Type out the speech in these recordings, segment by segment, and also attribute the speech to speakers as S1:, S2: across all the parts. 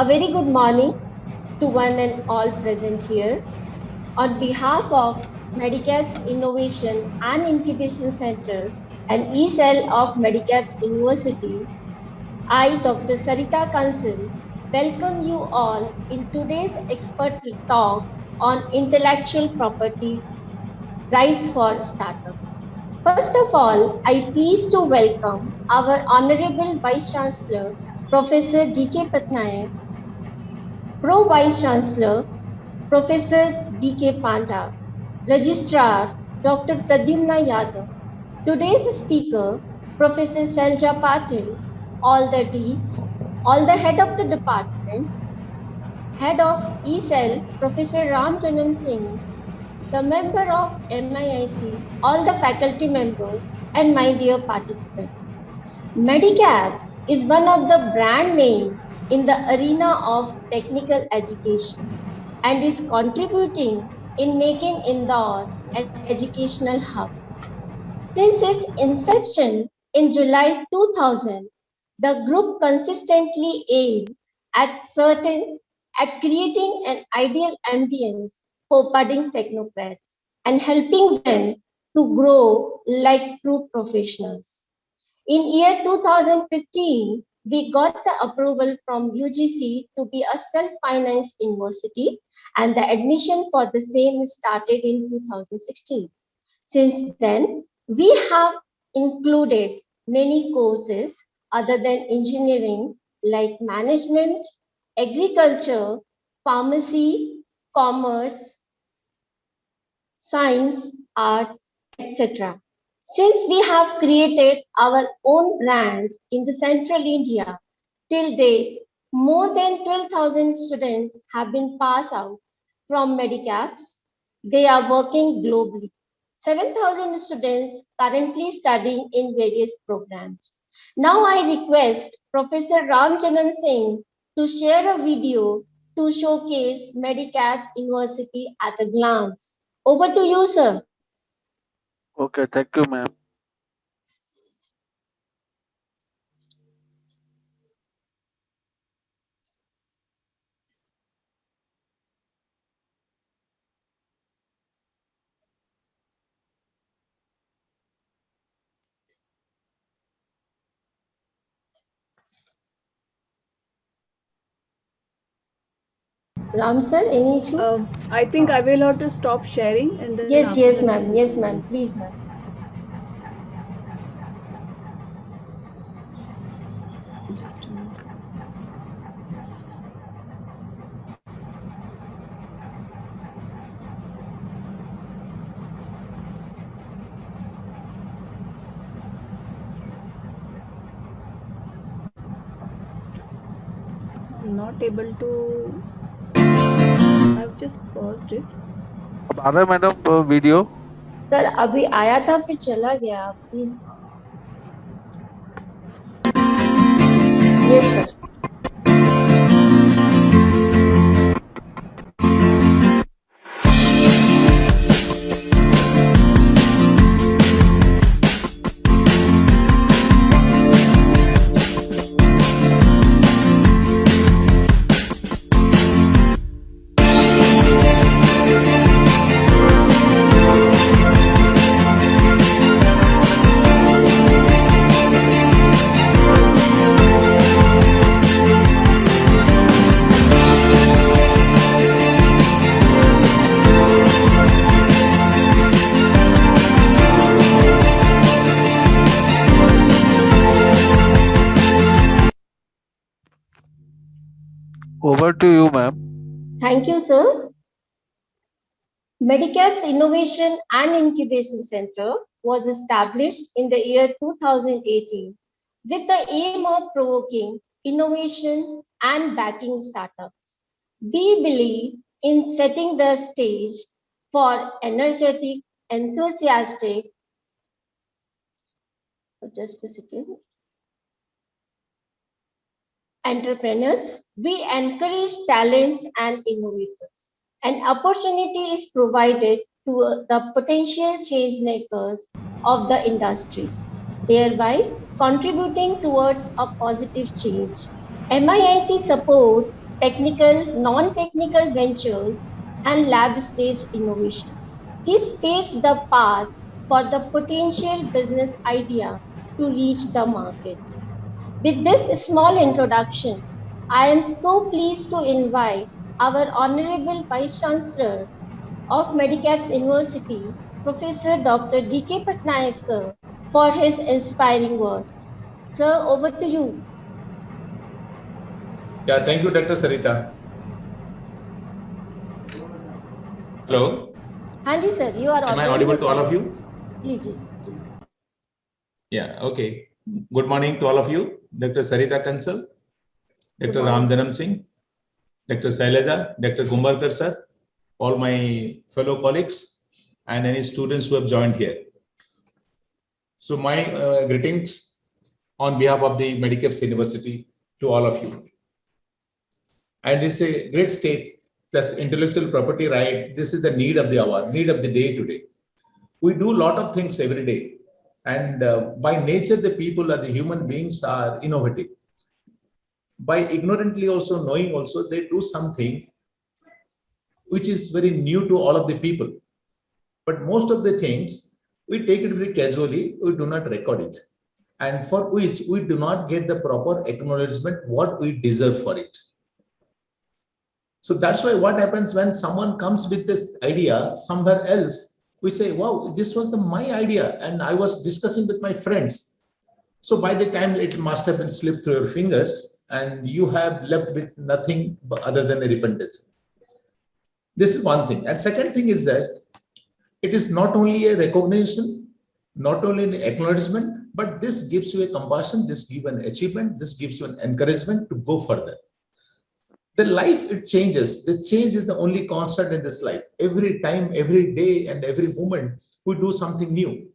S1: A very good morning to one and all present here. On behalf of Medicap's Innovation and Incubation Center and eCell of Medicap's University, I, Dr. Sarita Kansal, welcome you all in today's expert talk on intellectual property rights for startups. First of all, I pleased to welcome our Honorable Vice Chancellor, Professor D.K. Patnaik, Pro Vice Chancellor, Professor D.K. Panda, Registrar, Dr. Pradyumna Yadav, today's speaker, Professor Selja Patil, all the deans, all the head of the departments, head of ECEL, Professor Ram Janam Singh, the member of MIIC, all the faculty members, and my dear participants. Medicabs is one of the brand name in the arena of technical education and is contributing in making Indore an educational hub. Since its inception in July 2000, the group consistently aimed at at creating an ideal ambience for budding technocrats and helping them to grow like true professionals. In year 2015, we got the approval from UGC to be a self-financed university, and the admission for the same started in 2016. Since then, we have included many courses other than engineering like management, agriculture, pharmacy, commerce, science, arts, etc. Since we have created our own brand in the Central India, till date, more than 12,000 students have been passed out from Medicabs. They are working globally. 7,000 students currently studying in various programs. Now I request Professor Ram Janan Singh to share a video to showcase Medicabs University at a glance. Over to you, sir.
S2: Okay, thank you, ma'am.
S1: Ram sir, any issue?
S3: I think I will have to stop sharing and then
S1: Yes,
S3: after
S1: yes,
S3: that
S1: ma'am.
S3: we'll
S1: Yes,
S3: continue.
S1: ma'am. Please, ma'am.
S3: Just a minute. I'm not able to. I've just paused it.
S2: अब आ रहा है madam video?
S1: Sir अभी आया था फिर चला गया please. Yes sir.
S2: Over to you, ma'am.
S1: Thank you, sir. Medicap's Innovation and Incubation Center was established in the year 2018 with the aim of provoking innovation and backing startups. We believe in setting the stage for energetic, enthusiastic, just a second, entrepreneurs. We encourage talents and innovators. An opportunity is provided to the potential change makers of the industry, thereby contributing towards a positive change. MIIC supports technical, non-technical ventures, and lab stage innovation. He paves the path for the potential business idea to reach the market. With this small introduction, I am so pleased to invite our Honorable Vice Chancellor of Medicaps University, Professor Dr. D.K. Patnaik, sir, for his inspiring words. Sir, over to you.
S4: Yeah, thank you, Dr. Sarita. Hello.
S1: Hanji, sir, you are
S4: Am I
S1: very
S4: audible
S1: much
S4: to all of you?
S1: Ji, ji, ji, sir.
S4: Yeah, okay. Good morning to all of you. Dr. Sarita Kansal,
S1: Good
S4: Dr.
S1: morning, sir.
S4: Ramdhanam Singh, Dr. Sailaja, Dr. Kumbarkar sir, all my fellow colleagues, and any students who have joined here. So my greetings on behalf of the Medicaps University to all of you. And it's a great state, plus intellectual property right. This is the need of the hour, need of the day today. We do a lot of things every day. And by nature, the people or the human beings are innovative. By ignorantly also knowing also, they do something which is very new to all of the people. But most of the things, we take it very casually, we do not record it. And for which we do not get the proper acknowledgement what we deserve for it. So that's why what happens when someone comes with this idea somewhere else, we say, wow, this was my idea and I was discussing with my friends. So by the time it must have been slipped through your fingers and you have left with nothing other than a repentance. This is one thing. And second thing is that it is not only a recognition, not only an acknowledgement, but this gives you a compassion, this gives an achievement, this gives you an encouragement to go further. The life, it changes. The change is the only constant in this life. Every time, every day, and every moment, we do something new.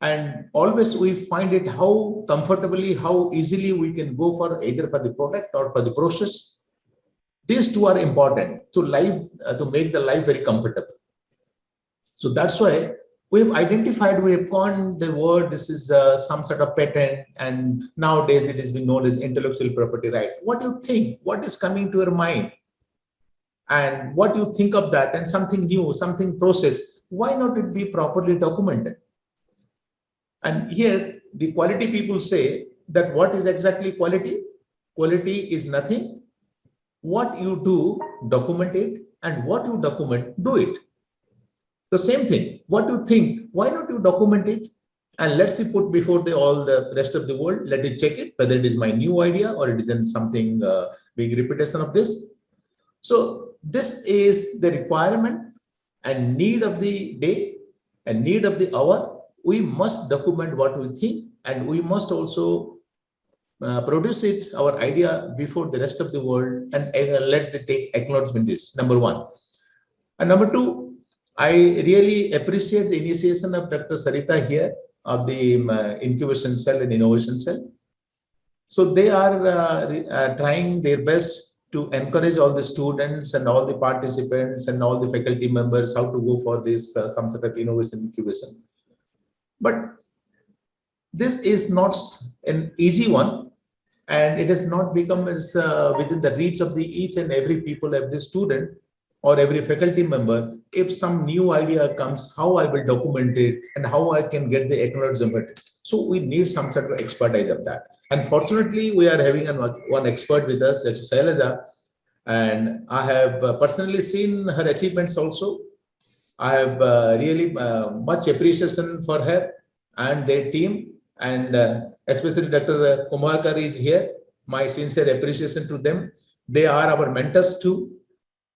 S4: And always we find it how comfortably, how easily we can go for either for the product or for the process. These two are important to life, to make the life very comfortable. So that's why we have identified, we have coined the word, this is some sort of patent, and nowadays it has been known as intellectual property right. What do you think? What is coming to your mind? And what do you think of that? And something new, something process, why not it be properly documented? And here the quality people say that what is exactly quality? Quality is nothing. What you do, document it, and what you document, do it. The same thing. What do you think? Why not you document it? And let's see, put before all the rest of the world, let it check it, whether it is my new idea or it isn't something big repetition of this. So this is the requirement and need of the day and need of the hour. We must document what we think, and we must also produce it, our idea, before the rest of the world, and let the take acknowledgement is number one. And number two, I really appreciate the initiation of Dr. Sarita here of the incubation cell and innovation cell. So they are trying their best to encourage all the students and all the participants and all the faculty members how to go for this some sort of innovation incubation. But this is not an easy one, and it has not become as within the reach of the each and every people, every student or every faculty member. If some new idea comes, how I will document it and how I can get the acknowledgement. So we need some sort of expertise of that. And fortunately, we are having one expert with us, Dr. Sailaja, and I have personally seen her achievements also. I have really much appreciation for her and their team, and especially Dr. Kumbarkar is here. My sincere appreciation to them. They are our mentors too.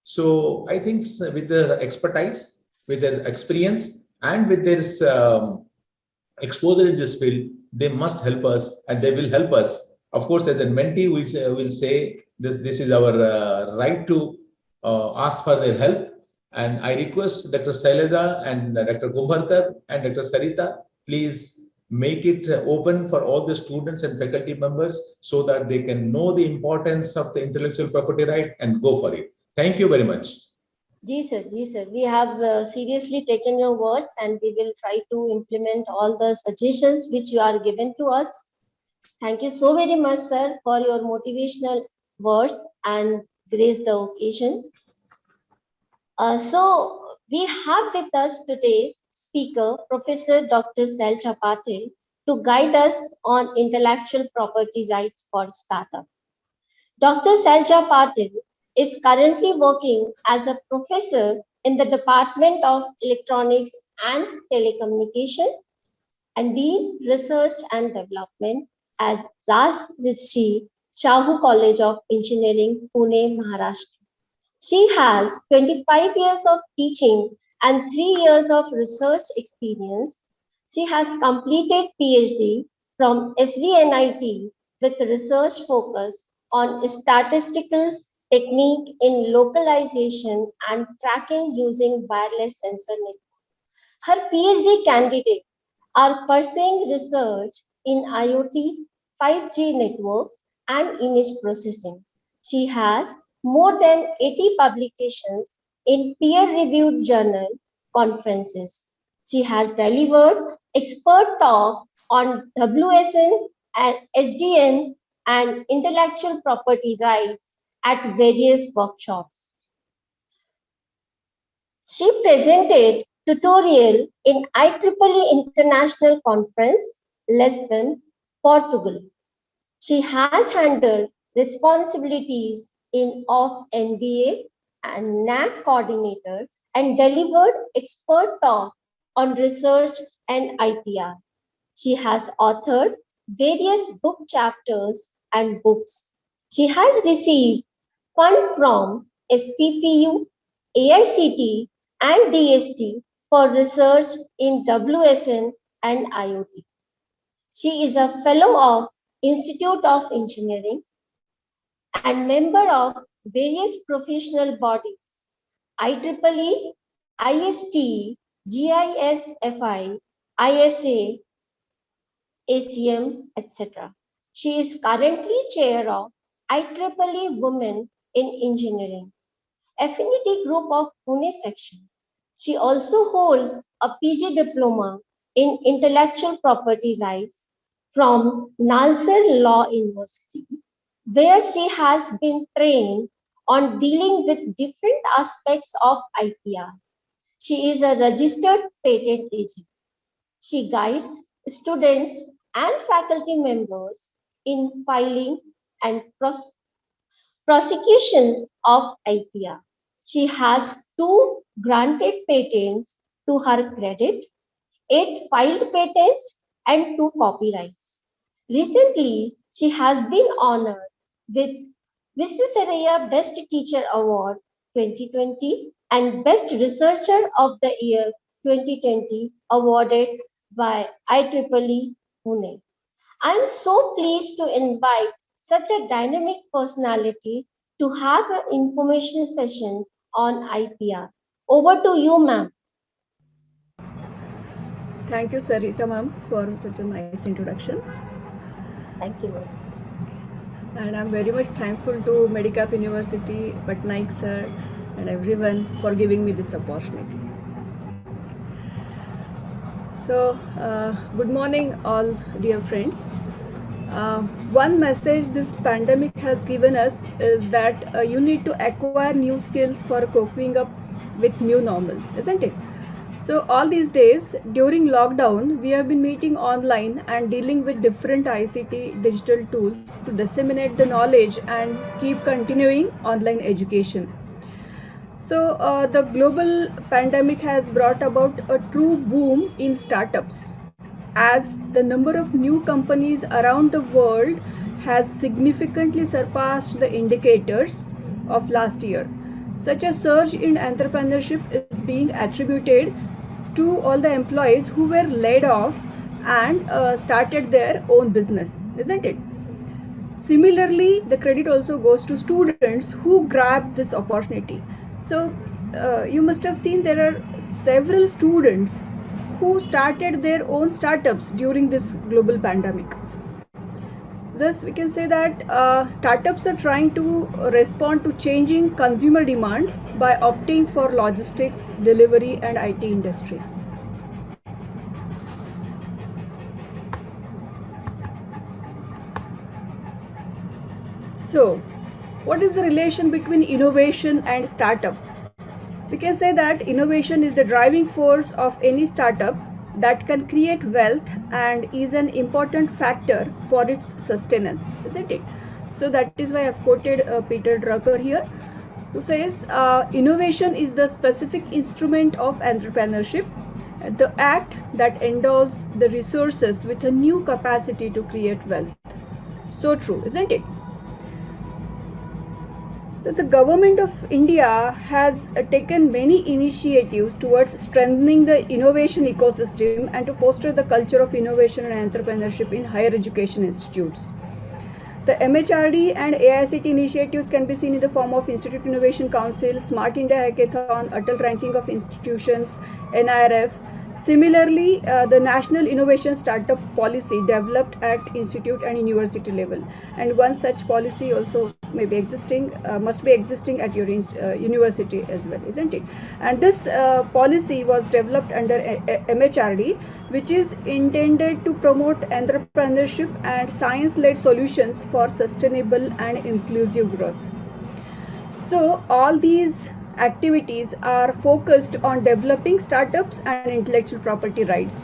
S4: So I think with their expertise, with their experience, and with their exposure in this field, they must help us, and they will help us. Of course, as a mentee, we will say this is our right to ask for their help. And I request Dr. Sailaja and Dr. Kumbarkar and Dr. Sarita, please make it open for all the students and faculty members so that they can know the importance of the intellectual property right and go for it. Thank you very much.
S1: Ji sir, we have seriously taken your words, and we will try to implement all the suggestions which you are given to us. Thank you so very much, sir, for your motivational words and grace the occasion. So we have with us today's speaker, Professor Dr. Selja Patil, to guide us on intellectual property rights for startup. Dr. Selja Patil is currently working as a professor in the Department of Electronics and Telecommunication and Dean Research and Development at Rajrishi Shahu College of Engineering, Pune, Maharashtra. She has 25 years of teaching and 3 years of research experience. She has completed PhD from SVNIT with research focus on statistical technique in localization and tracking using wireless sensor network. Her PhD candidates are pursuing research in IoT, 5G networks, and image processing. She has more than 80 publications in peer-reviewed journal conferences. She has delivered expert talk on WSN and SDN and intellectual property rights at various workshops. She presented tutorial in IEEE International Conference, Lisbon, Portugal. She has handled responsibilities of NBA and NAC coordinator and delivered expert talk on research and IPR. She has authored various book chapters and books. She has received fund from SPPU, AICT, and DST for research in WSN and IoT. She is a fellow of Institute of Engineering and member of various professional bodies, IEEE, IST, GISFI, ISA, ACM, etc. She is currently chair of IEEE Women in Engineering, Affinity Group of Pune section. She also holds a PG diploma in intellectual property rights from Nalsar Law University, where she has been trained on dealing with different aspects of IPR. She is a registered patent agent. She guides students and faculty members in filing and prosecution of IPR. She has 2 granted patents to her credit, 8 filed patents, and 2 copyrights. Recently, she has been honored with Visvesvaraya Best Teacher Award 2020 and Best Researcher of the Year 2020 awarded by IEEE Pune. I am so pleased to invite such a dynamic personality to have an information session on IPR. Over to you, ma'am.
S3: Thank you, Sarita ma'am, for such a nice introduction.
S1: Thank you, ma'am.
S3: And I'm very much thankful to Medicap University, Patnaik sir, and everyone for giving me this opportunity. So, good morning, all dear friends. One message this pandemic has given us is that you need to acquire new skills for coping up with new normal, isn't it? So all these days during lockdown, we have been meeting online and dealing with different ICT digital tools to disseminate the knowledge and keep continuing online education. So the global pandemic has brought about a true boom in startups, as the number of new companies around the world has significantly surpassed the indicators of last year. Such a surge in entrepreneurship is being attributed to all the employees who were laid off and started their own business, isn't it? Similarly, the credit also goes to students who grabbed this opportunity. So, you must have seen there are several students who started their own startups during this global pandemic. Thus, we can say that startups are trying to respond to changing consumer demand by opting for logistics, delivery, and IT industries. So, What is the relation between innovation and startup? We can say that innovation is the driving force of any startup that can create wealth and is an important factor for its sustenance, isn't it? So that is why I've quoted Peter Drucker here, who says innovation is the specific instrument of entrepreneurship, the act that endows the resources with a new capacity to create wealth. So true, isn't it? So the government of India has taken many initiatives towards strengthening the innovation ecosystem and to foster the culture of innovation and entrepreneurship in higher education institutes. The MHRD and AICT initiatives can be seen in the form of Institute Innovation Council, Smart India Hackathon, Atal Ranking of Institutions, NIRF. Similarly, the National Innovation Startup Policy developed at institute and university level, and one such policy also may be existing, must be existing at your university as well, isn't it? And this policy was developed under MHRD, which is intended to promote entrepreneurship and science-led solutions for sustainable and inclusive growth. So all these activities are focused on developing startups and intellectual property rights.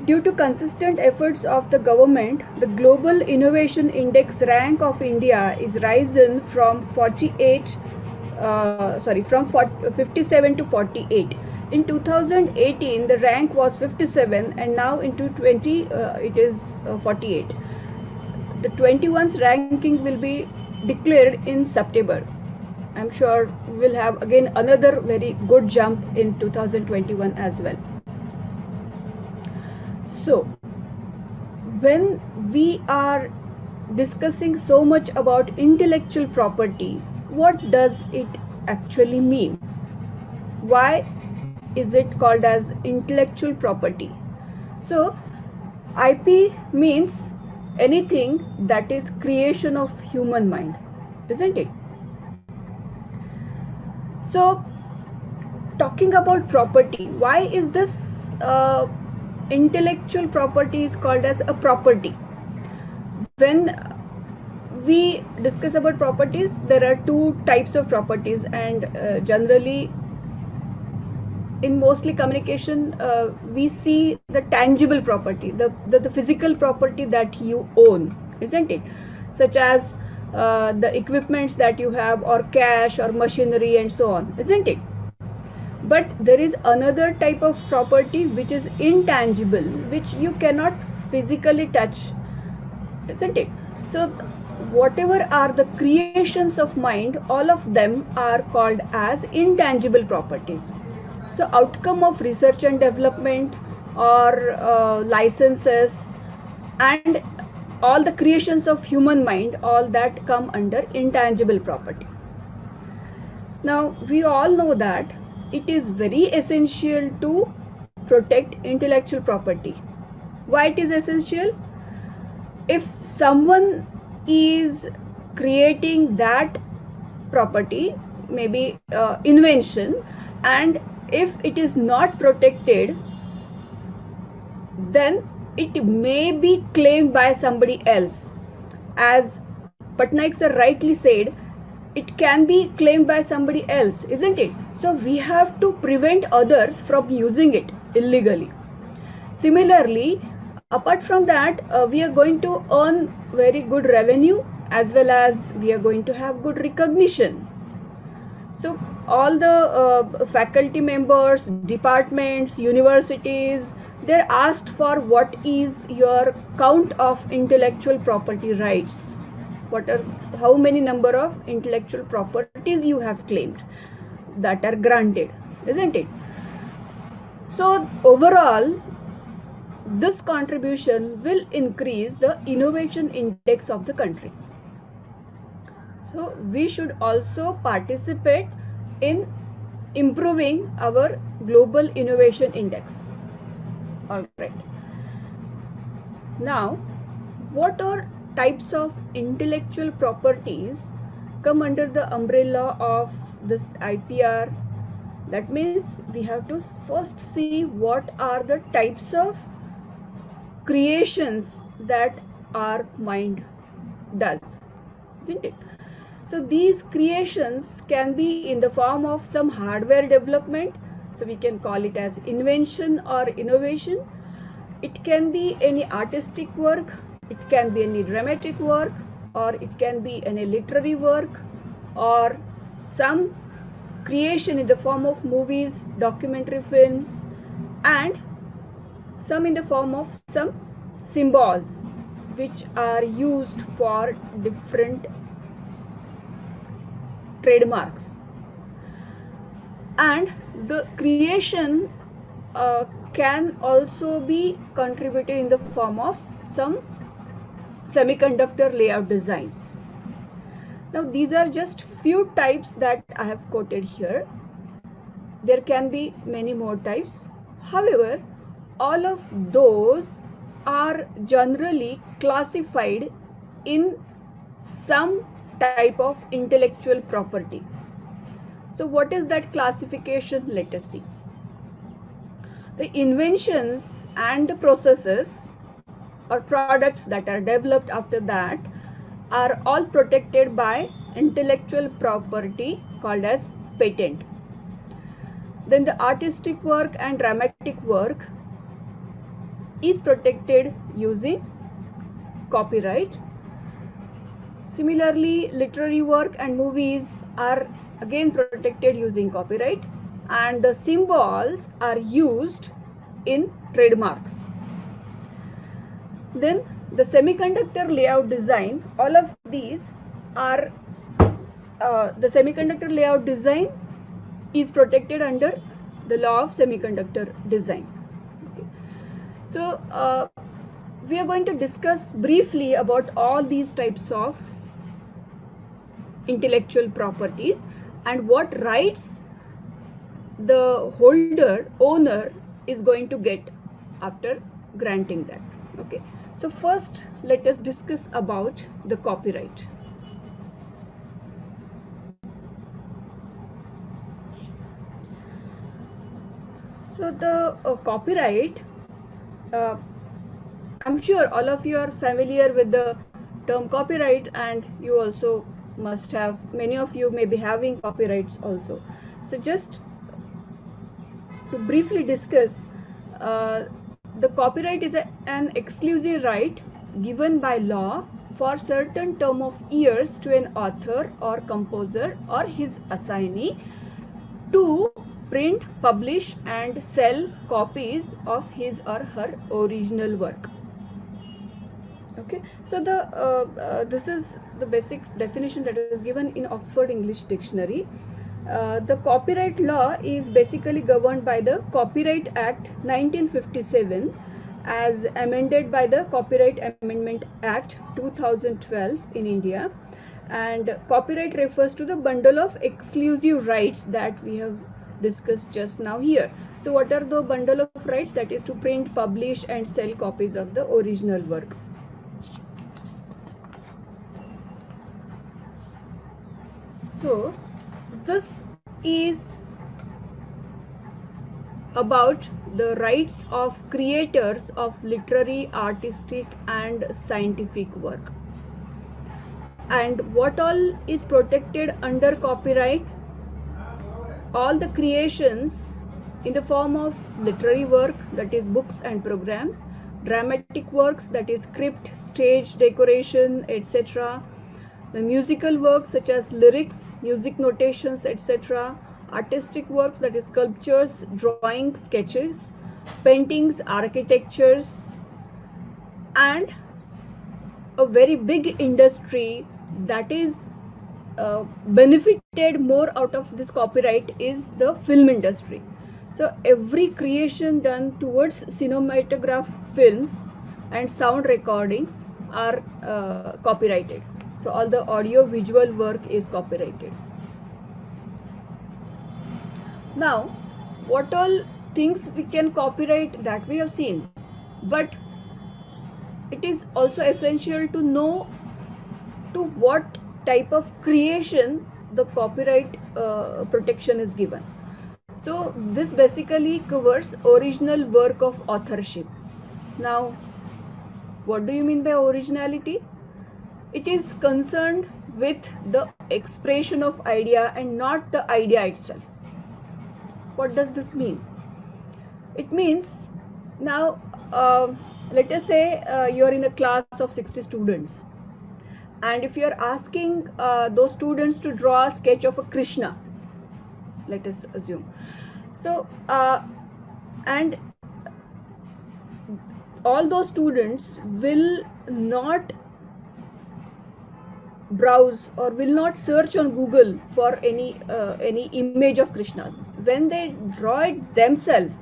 S3: Due to consistent efforts of the government, the Global Innovation Index rank of India is risen from 57 to 48. In 2018, the rank was 57, and now in 2020 it is 48. The 21's ranking will be declared in September. I'm sure we'll have again another very good jump in 2021 as well. So, when we are discussing so much about intellectual property, what does it actually mean? Why is it called as intellectual property? So, IP means anything that is creation of human mind, isn't it? So, talking about property, why is this intellectual property is called as a property? When we discuss about properties, there are two types of properties, and generally in mostly communication we see the tangible property, the physical property that you own, isn't it? Such as the equipments that you have, or cash, or machinery, and so on, isn't it? But there is another type of property which is intangible, which you cannot physically touch, isn't it? So whatever are the creations of mind, all of them are called as intangible properties. So outcome of research and development, or licenses, and all the creations of human mind, all that come under intangible property. Now we all know that it is very essential to protect intellectual property. Why it is essential? If someone is creating that property, maybe invention, and if it is not protected, then it may be claimed by somebody else. As Patnaik sir rightly said, it can be claimed by somebody else, isn't it? So we have to prevent others from using it illegally. Similarly, apart from that, we are going to earn very good revenue, as well as we are going to have good recognition. So all the faculty members, departments, universities, they're asked for what is your count of intellectual property rights. How many number of intellectual properties you have claimed that are granted, isn't it? So overall, this contribution will increase the innovation index of the country. So we should also participate in improving our global innovation index. All right. Now, what are types of intellectual properties come under the umbrella of this IPR? That means we have to first see what are the types of creations that our mind does, isn't it? So these creations can be in the form of some hardware development, so we can call it as invention or innovation. It can be any artistic work, it can be any dramatic work, or it can be any literary work, or some creation in the form of movies, documentary films, and some in the form of some symbols which are used for different trademarks. And the creation can also be contributed in the form of some semiconductor layout designs. Now these are just few types that I have quoted here. There can be many more types. However, all of those are generally classified in some type of intellectual property. So what is that classification? Let us see. The inventions and processes or products that are developed after that are all protected by intellectual property called as patent. Then the artistic work and dramatic work is protected using copyright. Similarly, literary work and movies are again protected using copyright, and the symbols are used in trademarks. Then the semiconductor layout design, all of these are the semiconductor layout design is protected under the law of semiconductor design. Okay. So we are going to discuss briefly about all these types of intellectual properties and what rights the owner is going to get after granting that. Okay, so first let us discuss about the copyright. So the copyright, I'm sure all of you are familiar with the term copyright, and you also must have, many of you may be having copyrights also. So just to briefly discuss, the copyright is an exclusive right given by law for certain term of years to an author or composer or his assignee to print, publish and sell copies of his or her original work. Okay, so this is the basic definition that is given in Oxford English Dictionary. The copyright law is basically governed by the Copyright Act 1957 as amended by the Copyright Amendment Act 2012 in India, and copyright refers to the bundle of exclusive rights that we have discussed just now here. So what are the bundle of rights? That is to print, publish and sell copies of the original work. So this is about the rights of creators of literary, artistic and scientific work. And what all is protected under copyright? All the creations in the form of literary work, that is books and programs, dramatic works, that is script, stage decoration, etc., the musical works such as lyrics, music notations, etc., artistic works, that is sculptures, drawings, sketches, paintings, architectures, and a very big industry that is benefited more out of this copyright is the film industry. So every creation done towards cinematograph films and sound recordings are copyrighted. So all the audio visual work is copyrighted. Now what all things we can copyright, that we have seen, but it is also essential to know to what type of creation the copyright protection is given. So this basically covers original work of authorship. Now what do you mean by originality? It is concerned with the expression of idea and not the idea itself. What does this mean? It means now let us say you're in a class of 60 students, and if you're asking those students to draw a sketch of a Krishna, let us assume. So and all those students will not browse or will not search on Google for any image of Krishna. When they draw it themselves,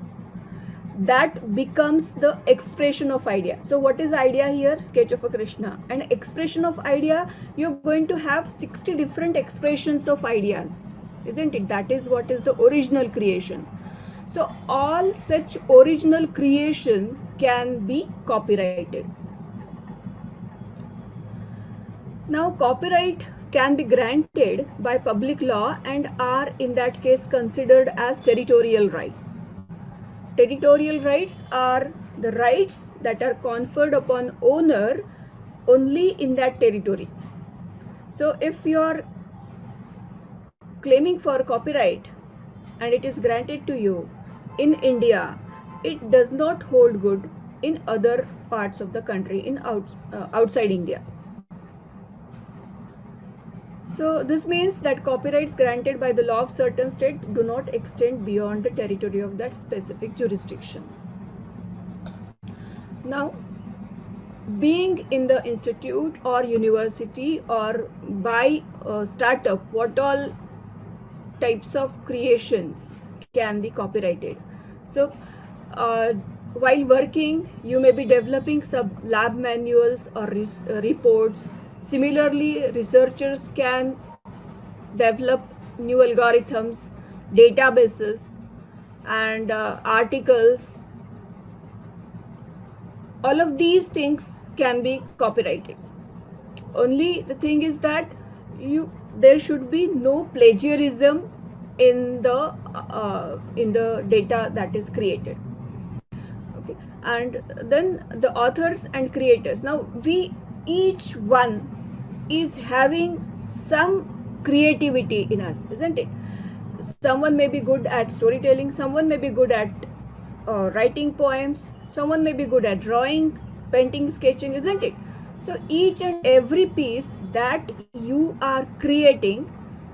S3: that becomes the expression of idea. So what is idea here? Sketch of a Krishna. And expression of idea, you're going to have 60 different expressions of ideas, isn't it? That is what is the original creation. So all such original creation can be copyrighted. Now copyright can be granted by public law and are in that case considered as territorial rights. Territorial rights are the rights that are conferred upon owner only in that territory. So if you are claiming for copyright and it is granted to you in India, it does not hold good in other parts of the country, in outside India. So this means that copyrights granted by the law of certain state do not extend beyond the territory of that specific jurisdiction. Now, being in the institute or university or by a startup, what all types of creations can be copyrighted? So while working, you may be developing some lab manuals or reports. Similarly, researchers can develop new algorithms, databases, and articles. All of these things can be copyrighted. Only the thing is that there should be no plagiarism in the data that is created. Okay, and then the authors and creators. Now each one is having some creativity in us, isn't it? Someone may be good at storytelling, someone may be good at writing poems, someone may be good at drawing, painting, sketching, isn't it? So each and every piece that you are creating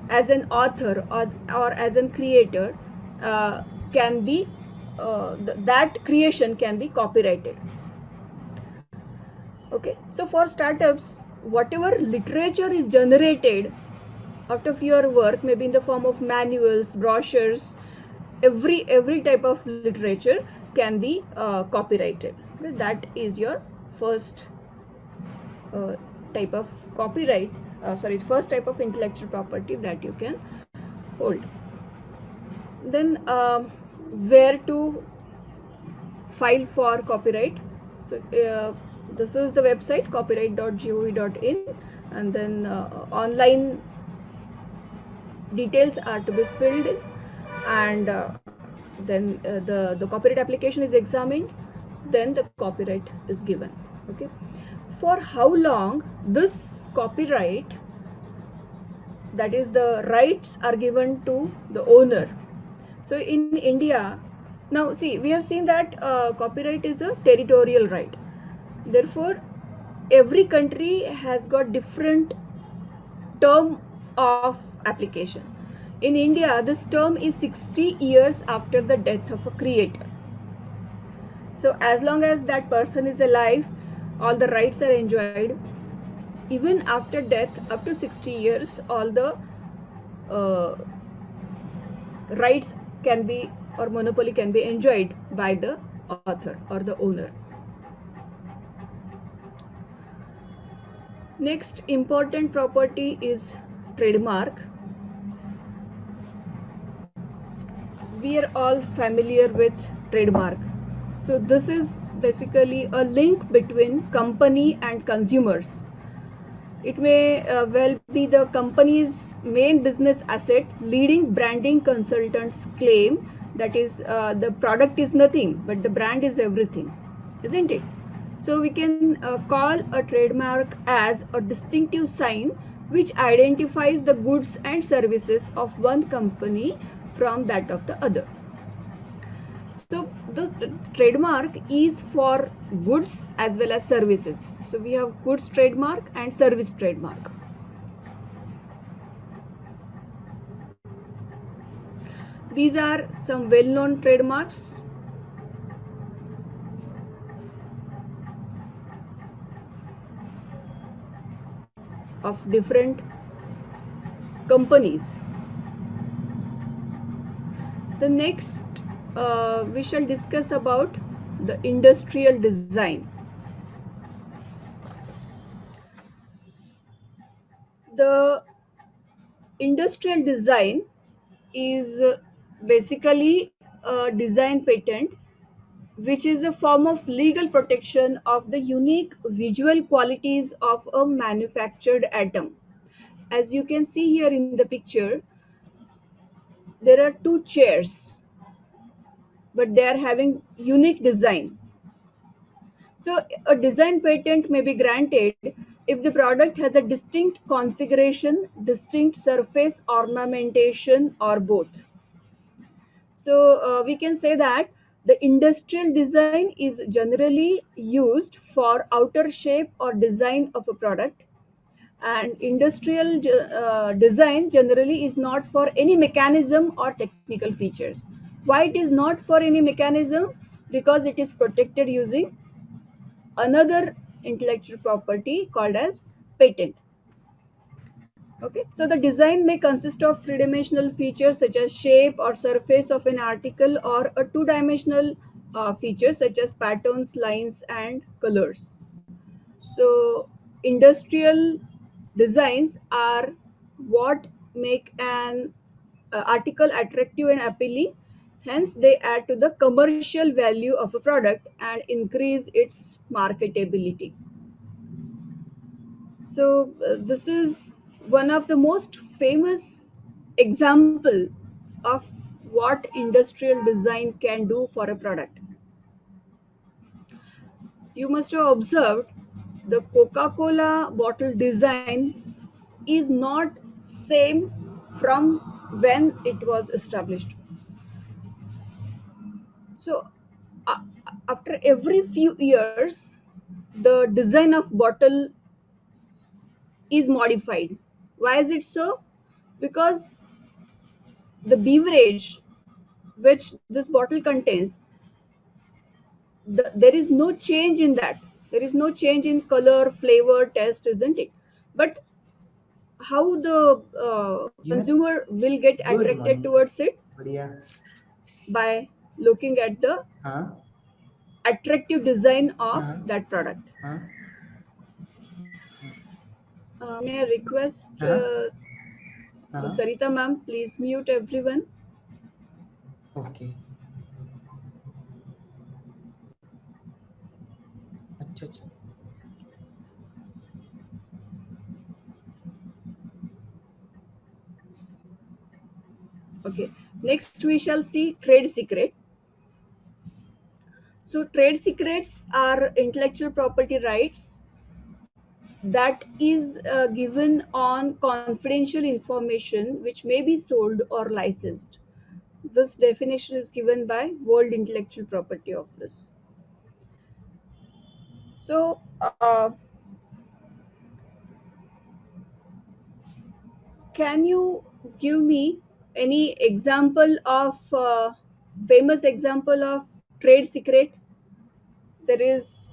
S3: as an author or as a creator can be that creation can be copyrighted. Okay, so for startups, whatever literature is generated out of your work, maybe in the form of manuals, brochures, every type of literature can be copyrighted. That is your first type of copyright, first type of intellectual property that you can hold. Then where to file for copyright? So this is the website copyright.gov.in, and then online details are to be filled in, and then the copyright application is examined, then the copyright is given. Okay, for how long this copyright, that is the rights, are given to the owner? So in India, now see, we have seen that copyright is a territorial right. Therefore, every country has got different term of application. In India, this term is 60 years after the death of a creator. So as long as that person is alive, all the rights are enjoyed. Even after death, up to 60 years, all the rights can be, or monopoly can be enjoyed by the author or the owner. Next important property is trademark. We are all familiar with trademark. So this is basically a link between company and consumers. It may well be the company's main business asset. Leading branding consultants claim that is the product is nothing, but the brand is everything, isn't it? So we can call a trademark as a distinctive sign which identifies the goods and services of one company from that of the other. So the trademark is for goods as well as services. So we have goods trademark and service trademark. These are some well-known trademarks. Of different companies. The next we shall discuss about the industrial design. The industrial design is basically a design patent which is a form of legal protection of the unique visual qualities of a manufactured atom. As you can see here in the picture, there are two chairs, but they are having unique design. So a design patent may be granted if the product has a distinct configuration, distinct surface ornamentation, or both. So we can say that the industrial design is generally used for outer shape or design of a product, and industrial design generally is not for any mechanism or technical features. Why it is not for any mechanism? Because it is protected using another intellectual property called as patent. Okay, so the design may consist of three-dimensional features such as shape or surface of an article, or a two-dimensional features such as patterns, lines, and colors. So industrial designs are what make an article attractive and appealing. Hence, they add to the commercial value of a product and increase its marketability. So this is one of the most famous example of what industrial design can do for a product. You must have observed the Coca-Cola bottle design is not same from when it was established. So uh, after every few years, the design of bottle is modified. Why is it so? Because the beverage which this bottle contains, there is no change in that. There is no change in color, flavor, taste, isn't it? But how the consumer will get attracted towards it? By looking at the attractive design of that product. May I request Sarita ma'am, please mute everyone.
S5: Okay अच्छा अच्छा
S3: Okay, next we shall see trade secret. So trade secrets are intellectual property rights that is given on confidential information which may be sold or licensed. This definition is given by World Intellectual Property Office. So can you give me any example of famous example of trade secret? There is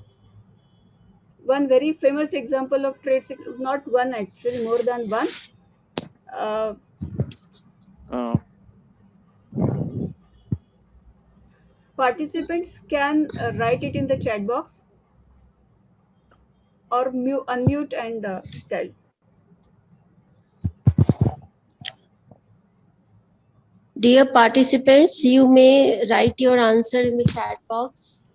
S3: one very famous example of trade secret, not one actually, more than one. Uh,
S2: Uh,
S3: Participants can write it in the chat box or unmute and tell.
S1: Dear participants, you may write your answer in the chat box.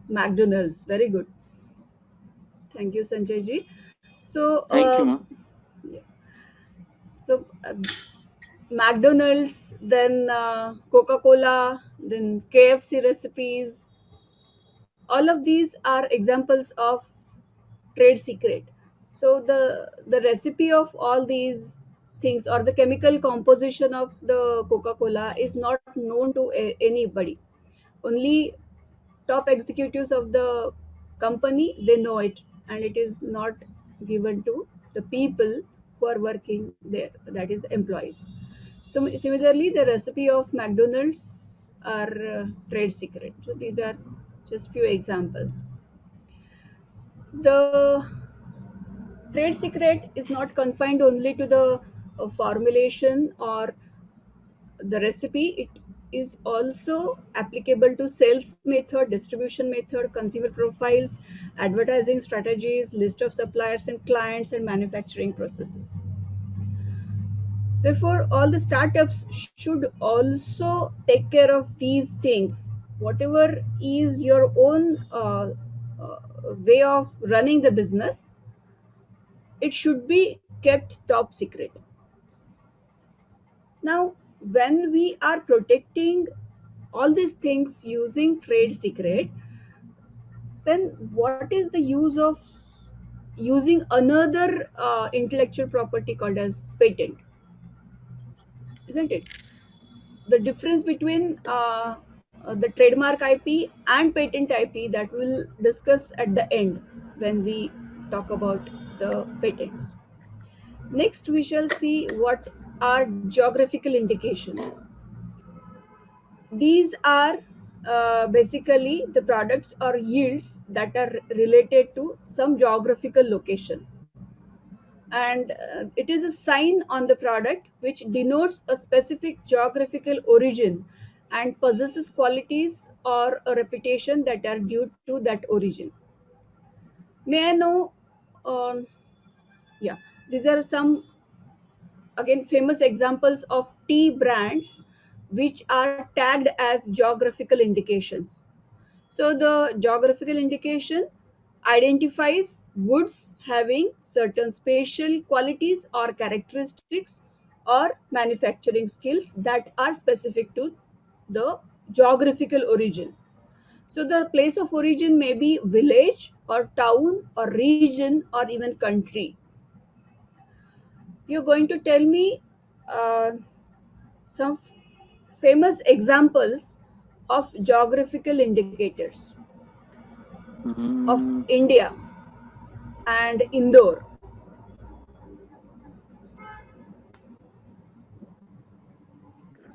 S3: McDonald's, very good. Thank you, Sanjay ji. So,
S2: thank you, ma'am.
S3: so McDonald's, then Coca-Cola, then KFC recipes. All of these are examples of trade secret. So the recipe of all these things or the chemical composition of the Coca-Cola is not known to anybody. Only top executives of the company, they know it, and it is not given to the people who are working there, that is the employees. So similarly, the recipe of McDonald's are trade secret. So these are just few examples. The trade secret is not confined only to the formulation or the recipe. It is also applicable to sales method, distribution method, consumer profiles, advertising strategies, list of suppliers and clients, and manufacturing processes. Therefore, all the startups should also take care of these things. Whatever is your own uh, way of running the business, it should be kept top secret. Now, when we are protecting all these things using trade secret, then what is the use of using another intellectual property called as patent? Isn't it? The difference between the trademark IP and patent IP, that we'll discuss at the end when we talk about the patents. Next, we shall see what are geographical indications. These are basically the products or yields that are related to some geographical location, and it is a sign on the product which denotes a specific geographical origin and possesses qualities or a reputation that are due to that origin. May I know? um, yeah, these are some again famous examples of tea brands which are tagged as geographical indications. So the geographical indication identifies goods having certain spatial qualities or characteristics or manufacturing skills that are specific to the geographical origin. So the place of origin may be village or town or region or even country. You're going to tell me uh, some famous examples of geographical indicators of
S2: mm,
S3: India and Indore.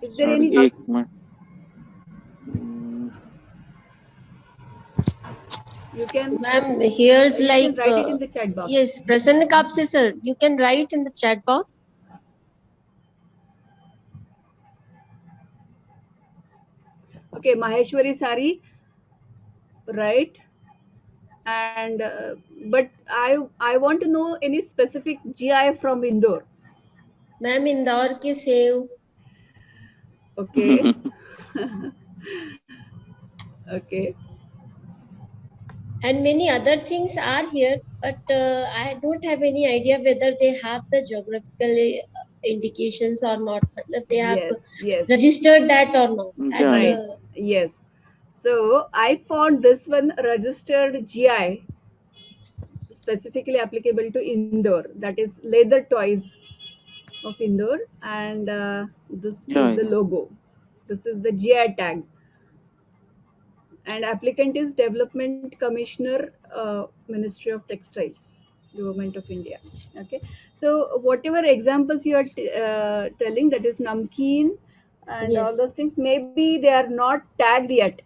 S3: Is there
S2: sorry,
S3: any
S2: एक minute. Mm,
S3: you can
S1: Ma'am, here's
S3: you
S1: like,
S3: can write it in the chat box.
S1: yes, Prasanna Kapse sir, you can write in the chat box.
S3: Okay, Maheshwari Sari, right? And but I want to know any specific GI from Indore.
S1: Ma'am, Indore ki sev.
S3: Okay, okay,
S1: And many other things are here, but I don't have any idea whether they have the geographical indications or not. Matlab they have
S3: yes, yes,
S1: registered that or not. That,
S2: yeah,
S3: right, yes. So I found this one registered GI specifically applicable to Indore. That is leather toys of Indore, and this
S2: yeah,
S3: is the
S2: yeah.
S3: logo. This is the GI tag, and applicant is Development Commissioner, Ministry of Textiles, Government of India. Okay, so whatever examples you are telling, that is namkeen and all
S1: yes.
S3: those things, maybe they are not tagged yet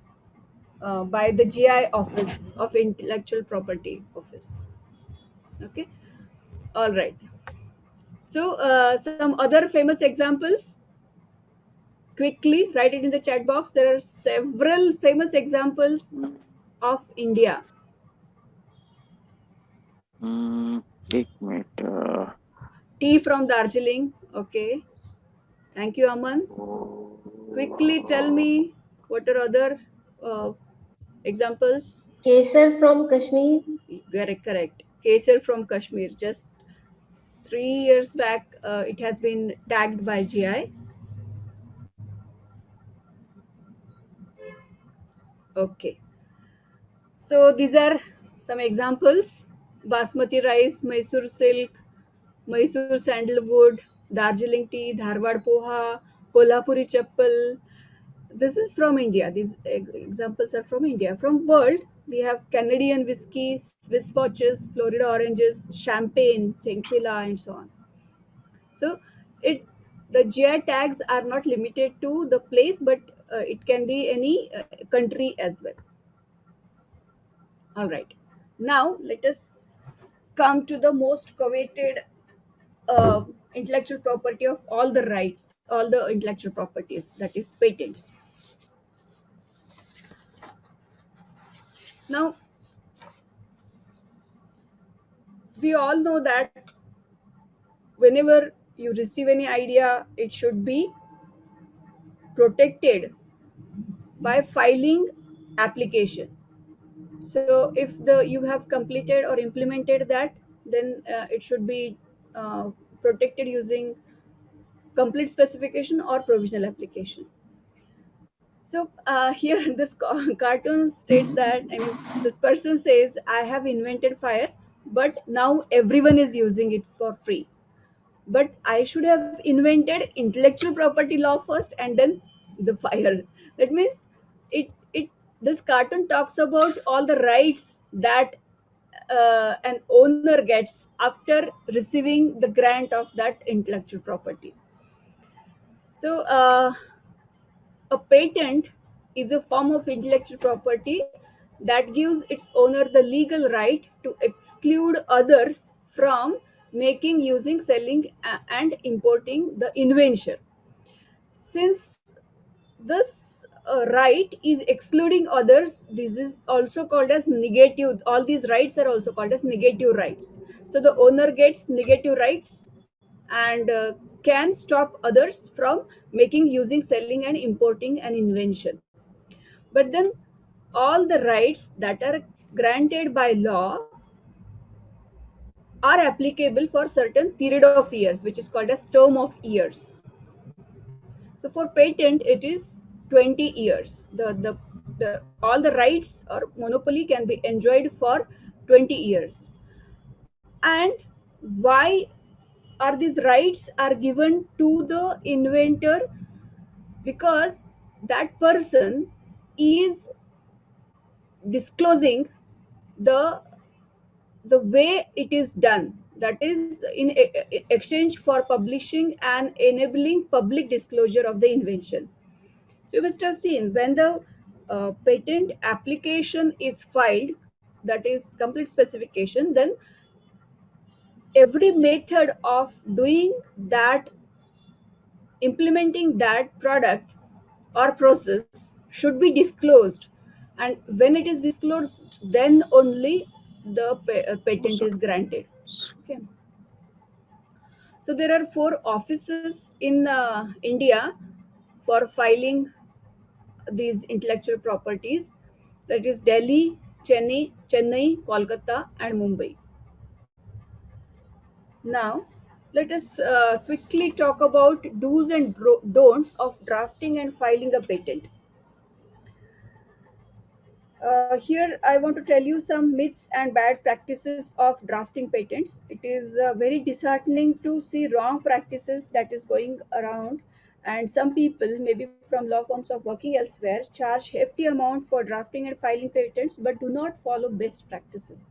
S3: by the GI office of Intellectual Property Office. Okay, all right. So some other famous examples, quickly write it in the chat box. There are several famous examples
S2: Mm,
S3: of India.
S2: एक minute.
S3: Tea from Darjeeling. Okay. Thank you, Aman. Quickly tell me what are other uh, examples.
S1: Kesar from Kashmir.
S3: Correct, correct. Kesar from Kashmir. Just 3 years back, it has been tagged by GI. Okay, so these are some examples: basmati rice, Mysore silk, Mysore sandalwood, Darjeeling tea, Dharwad poha, Kolhapuri chappal. This is from India. These examples are from India. From world, we have Canadian whiskey, Swiss watches, Florida oranges, champagne, tequila, and so on. So it the GI tags are not limited to the place, but it can be any country as well. All right. Now let us come to the most coveted intellectual property of all the rights, all the intellectual properties, that is patents. Now, we all know that whenever you receive any idea, it should be protected by filing application. So, if the you have completed or implemented that, then it should be protected using complete specification or provisional application. So here this cartoon states that, I mean, this person says, I have invented fire, but now everyone is using it for free. But I should have invented intellectual property law first and then the fire. That means it this cartoon talks about all the rights that an owner gets after receiving the grant of that intellectual property. So a patent is a form of intellectual property that gives its owner the legal right to exclude others from making, using, selling, and importing the invention. Since this right is excluding others, this is also called as negative. All these rights are also called as negative rights. So the owner gets negative rights and can stop others from making, using, selling, and importing an invention. But then all the rights that are granted by law are applicable for certain period of years, which is called as term of years. So for patent, it is 20 years. The all the rights or monopoly can be enjoyed for 20 years. And why are these rights are given to the inventor? Because that person is disclosing the the way it is done, that is in exchange for publishing and enabling public disclosure of the invention. So you must have seen when the patent application is filed, that is complete specification, then every method of doing that, implementing that product or process should be disclosed, and when it is disclosed, then only the patent is granted. Okay. So there are four offices in India for filing these intellectual properties, that is Delhi, Chennai, Kolkata, and Mumbai. Now let us quickly talk about do's and don'ts of drafting and filing a patent. Here, I want to tell you some myths and bad practices of drafting patents. It is very disheartening to see wrong practices that is going around, and some people, maybe from law firms or working elsewhere, charge hefty amount for drafting and filing patents, but do not follow best practices.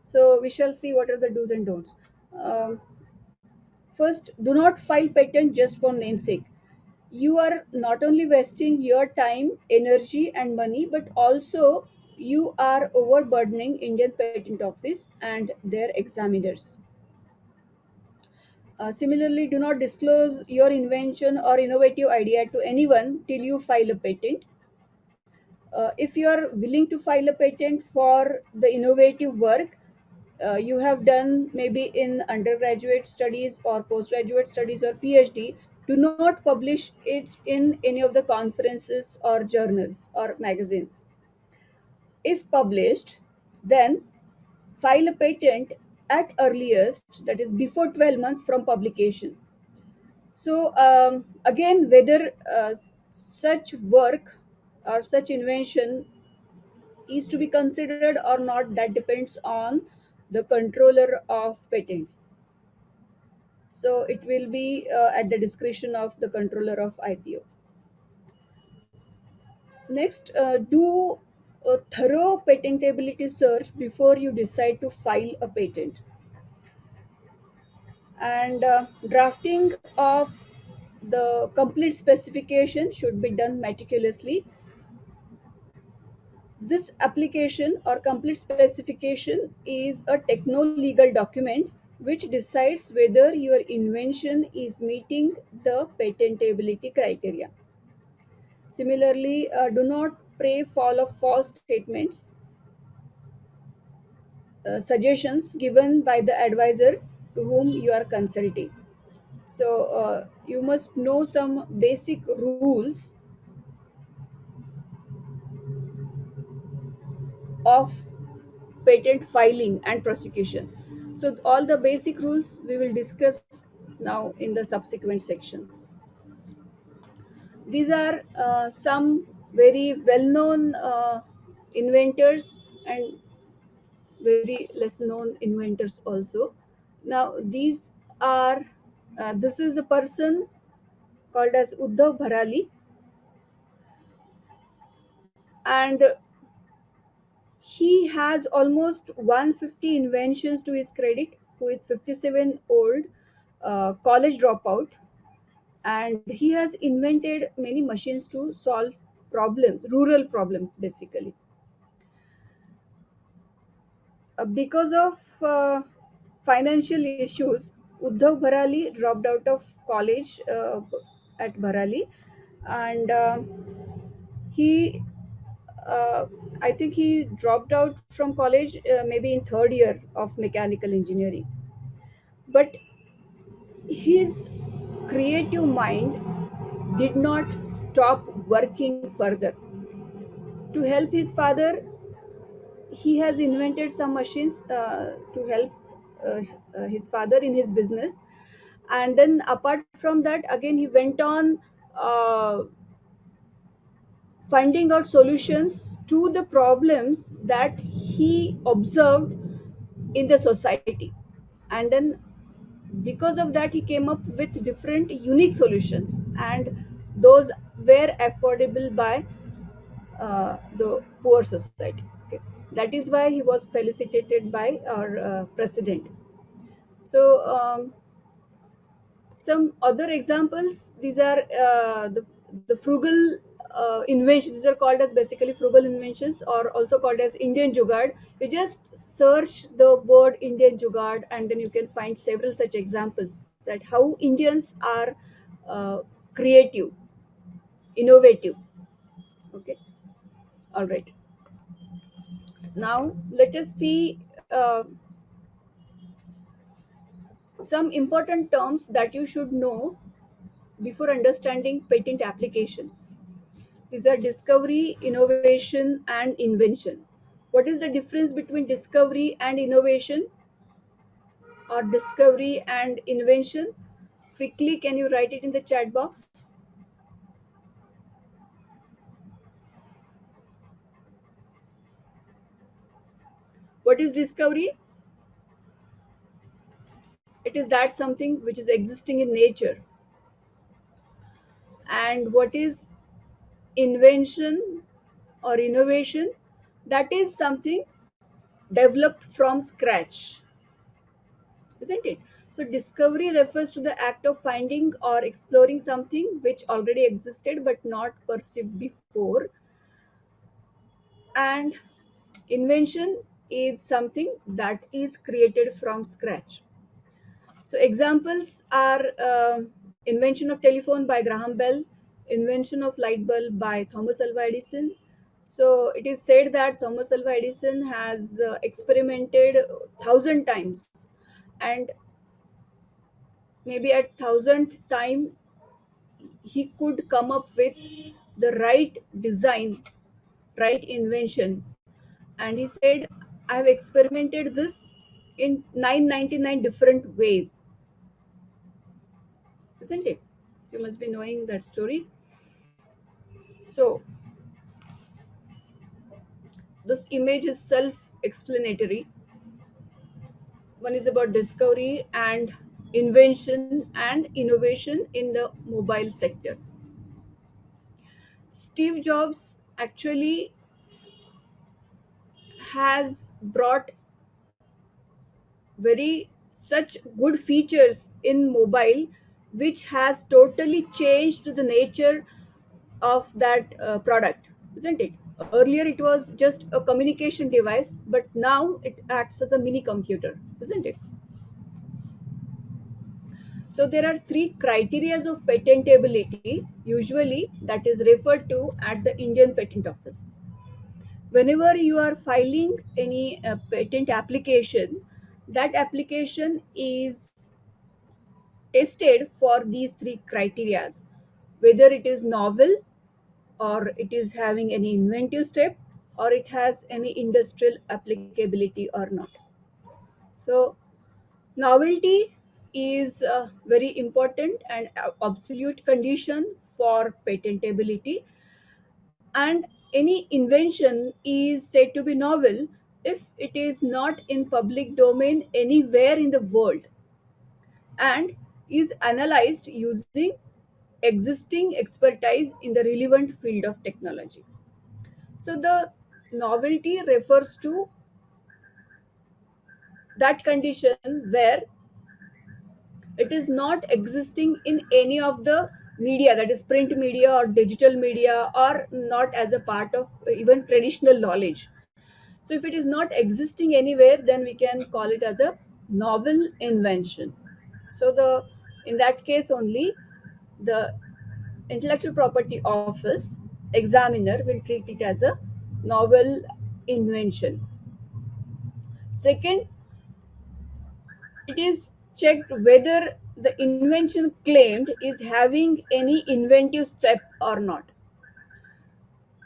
S3: So we shall see what are the do's and don'ts. Um, First, do not file patent just for namesake. You are not only wasting your time, energy, and money, but also you are overburdening Indian Patent Office and their examiners. Similarly, do not disclose your invention or innovative idea to anyone till you file a patent. If you are willing to file a patent for the innovative work you have done, maybe in undergraduate studies or postgraduate studies or PhD, do not publish it in any of the conferences or journals or magazines. If published, then file a patent at earliest, that is before 12 months from publication. So again, whether such work or such invention is to be considered or not, that depends on the controller of patents. So it will be at the discretion of the controller of IPO. Next, do a thorough patentability search before you decide to file a patent. And drafting of the complete specification should be done meticulously. This application or complete specification is a techno-legal document which decides whether your invention is meeting the patentability criteria. Similarly, do not pray for false statements, suggestions given by the advisor to whom you are consulting. So, you must know some basic rules of patent filing and prosecution. So, all the basic rules we will discuss now in the subsequent sections. These are some very well known inventors and very less known inventors also. Now, these are this is a person called as Uddhav Bharali, and he has almost 150 inventions to his credit, who is 57 old, college dropout, and he has invented many machines to solve problems, rural problems basically. Because of financial issues, Uddhav Bharali dropped out of college at Bharali, and he uh, I think he dropped out from college maybe in third year of mechanical engineering. But his creative mind did not stop working further. To help his father, he has invented some machines to help uh, his father in his business. And then, apart from that, again, he went on uh, finding out solutions to the problems that he observed in the society. And then because of that, he came up with different unique solutions, and those were affordable by the poor society. Okay. That is why he was felicitated by our president. So some other examples, these are the frugal inventions. These are called as basically frugal inventions, or also called as Indian Jugaad. You just search the word Indian Jugaad, and then you can find several such examples that how Indians are creative, innovative. Okay, all right. Now let us see some important terms that you should know before understanding patent applications. These are discovery, innovation, and invention. What is the difference between discovery and innovation, or discovery and invention? Quickly, can you write it in the chat box? What is discovery? It is that something which is existing in nature. And what is invention or innovation? That is something developed from scratch, isn't it? So, discovery refers to the act of finding or exploring something which already existed but not perceived before. And invention is something that is created from scratch. So, examples are invention of telephone by Graham Bell, invention of light bulb by Thomas Alva Edison. So, it is said that Thomas Alva Edison has experimented 1,000 times, and maybe at thousandth time he could come up with the right design, right invention. And he said, I have experimented this in 999 different ways, isn't it? So you must be knowing that story. So this image is self-explanatory. One is about discovery and invention and innovation in the mobile sector. Steve Jobs actually has brought very such good features in mobile, which has totally changed the nature of that product, isn't it? Earlier it was just a communication device, but now it acts as a mini computer, isn't it? So there are three criterias of patentability usually that is referred to at the Indian Patent Office. Whenever you are filing any patent application, that application is tested for these three criterias, whether it is novel, or it is having any inventive step, or it has any industrial applicability or not. So novelty is a very important and absolute condition for patentability, and any invention is said to be novel if it is not in public domain anywhere in the world and is analyzed using existing expertise in the relevant field of technology. So the novelty refers to that condition where it is not existing in any of the media, that is print media or digital media, or not as a part of even traditional knowledge. So if it is not existing anywhere, then we can call it as a novel invention. So the in that case only, the intellectual property office examiner will treat it as a novel invention. Second, it is checked whether the invention claimed is having any inventive step or not.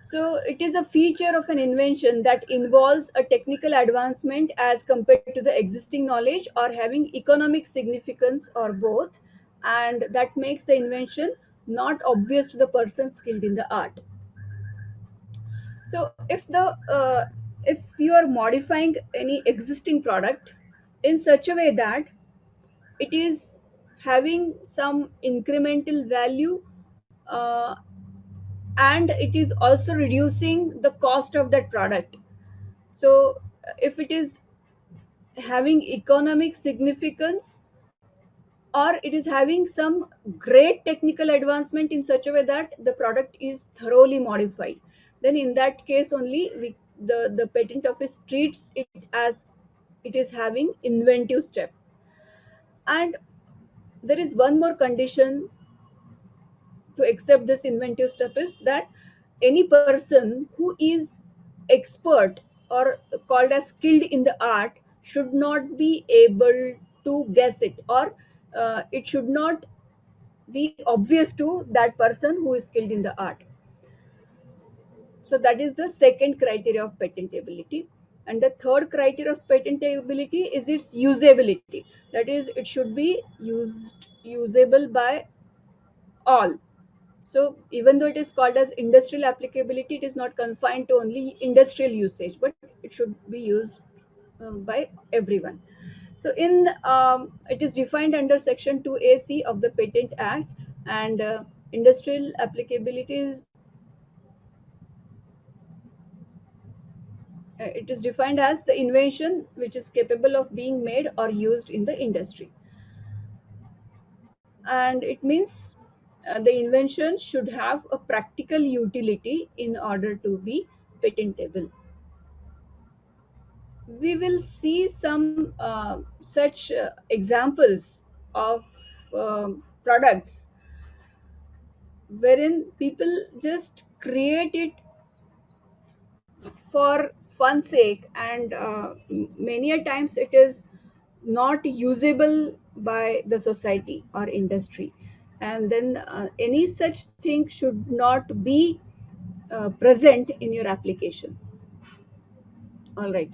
S3: So it is a feature of an invention that involves a technical advancement as compared to the existing knowledge, or having economic significance, or both, and that makes the invention not obvious to the person skilled in the art. So if you are modifying any existing product in such a way that it is having some incremental value, uh, and it is also reducing the cost of that product. So if it is having economic significance, or it is having some great technical advancement in such a way that the product is thoroughly modified, then in that case only the patent office treats it as it is having inventive step. And there is one more condition to accept this inventive step, is that any person who is expert or called as skilled in the art should not be able to guess it, or it should not be obvious to that person who is skilled in the art. So that is the second criteria of patentability. And the third criteria of patentability is its usability. That is, it should be usable by all. So even though it is called as industrial applicability, it is not confined to only industrial usage, but it should be used by everyone. So in it is defined under Section 2AC of the Patent Act, and industrial applicability is it is defined as the invention which is capable of being made or used in the industry, and it means the invention should have a practical utility in order to be patentable. We will see some such examples of products wherein people just create it for fun sake, and many a times it is not usable by the society or industry, and then any such thing should not be present in your application. All right.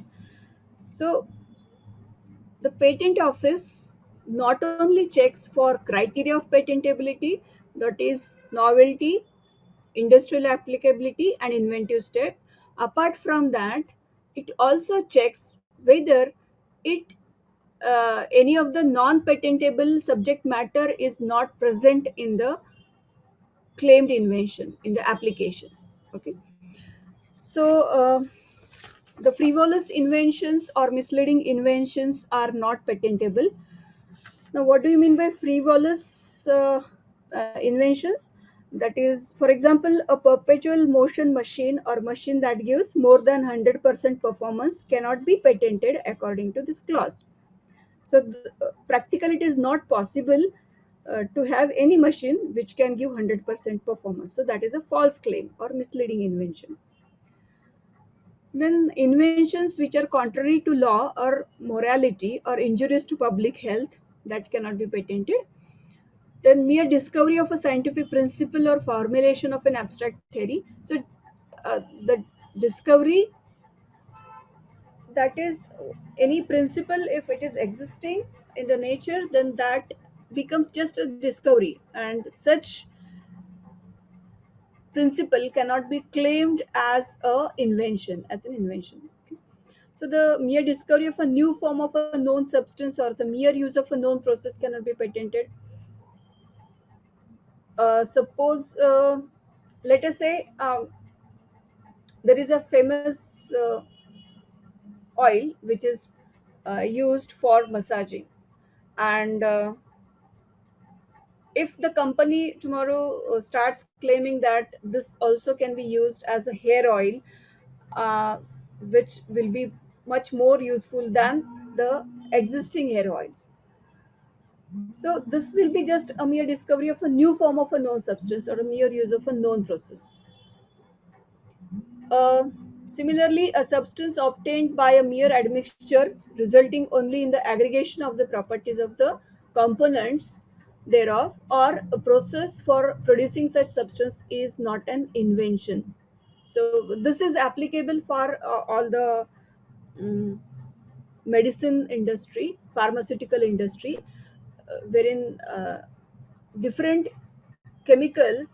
S3: So the patent office not only checks for criteria of patentability, that is novelty, industrial applicability and inventive step. Apart from that, it also checks whether it any of the non-patentable subject matter is not present in the claimed invention in the application. Okay, so the frivolous inventions or misleading inventions are not patentable. Now, what do you mean by frivolous inventions? That is, for example, a perpetual motion machine or machine that gives more than 100% performance cannot be patented according to this clause. So, practically, it is not possible to have any machine which can give 100% performance. So, that is a false claim or misleading invention. Then, inventions which are contrary to law or morality or injurious to public health, that cannot be patented. Then mere discovery of a scientific principle or formulation of an abstract theory. So the discovery, that is any principle, if it is existing in the nature, then that becomes just a discovery, and such principle cannot be claimed as a invention, as an invention. Okay. So the mere discovery of a new form of a known substance or the mere use of a known process cannot be patented. Suppose, let us say, there is a famous oil which is used for massaging, and if the company tomorrow starts claiming that this also can be used as a hair oil, uh, which will be much more useful than the existing hair oils, so this will be just a mere discovery of a new form of a known substance or a mere use of a known process. Uh, Similarly, a substance obtained by a mere admixture resulting only in the aggregation of the properties of the components thereof or a process for producing such substance is not an invention. So this is applicable for all the um, medicine industry, pharmaceutical industry, wherein different chemicals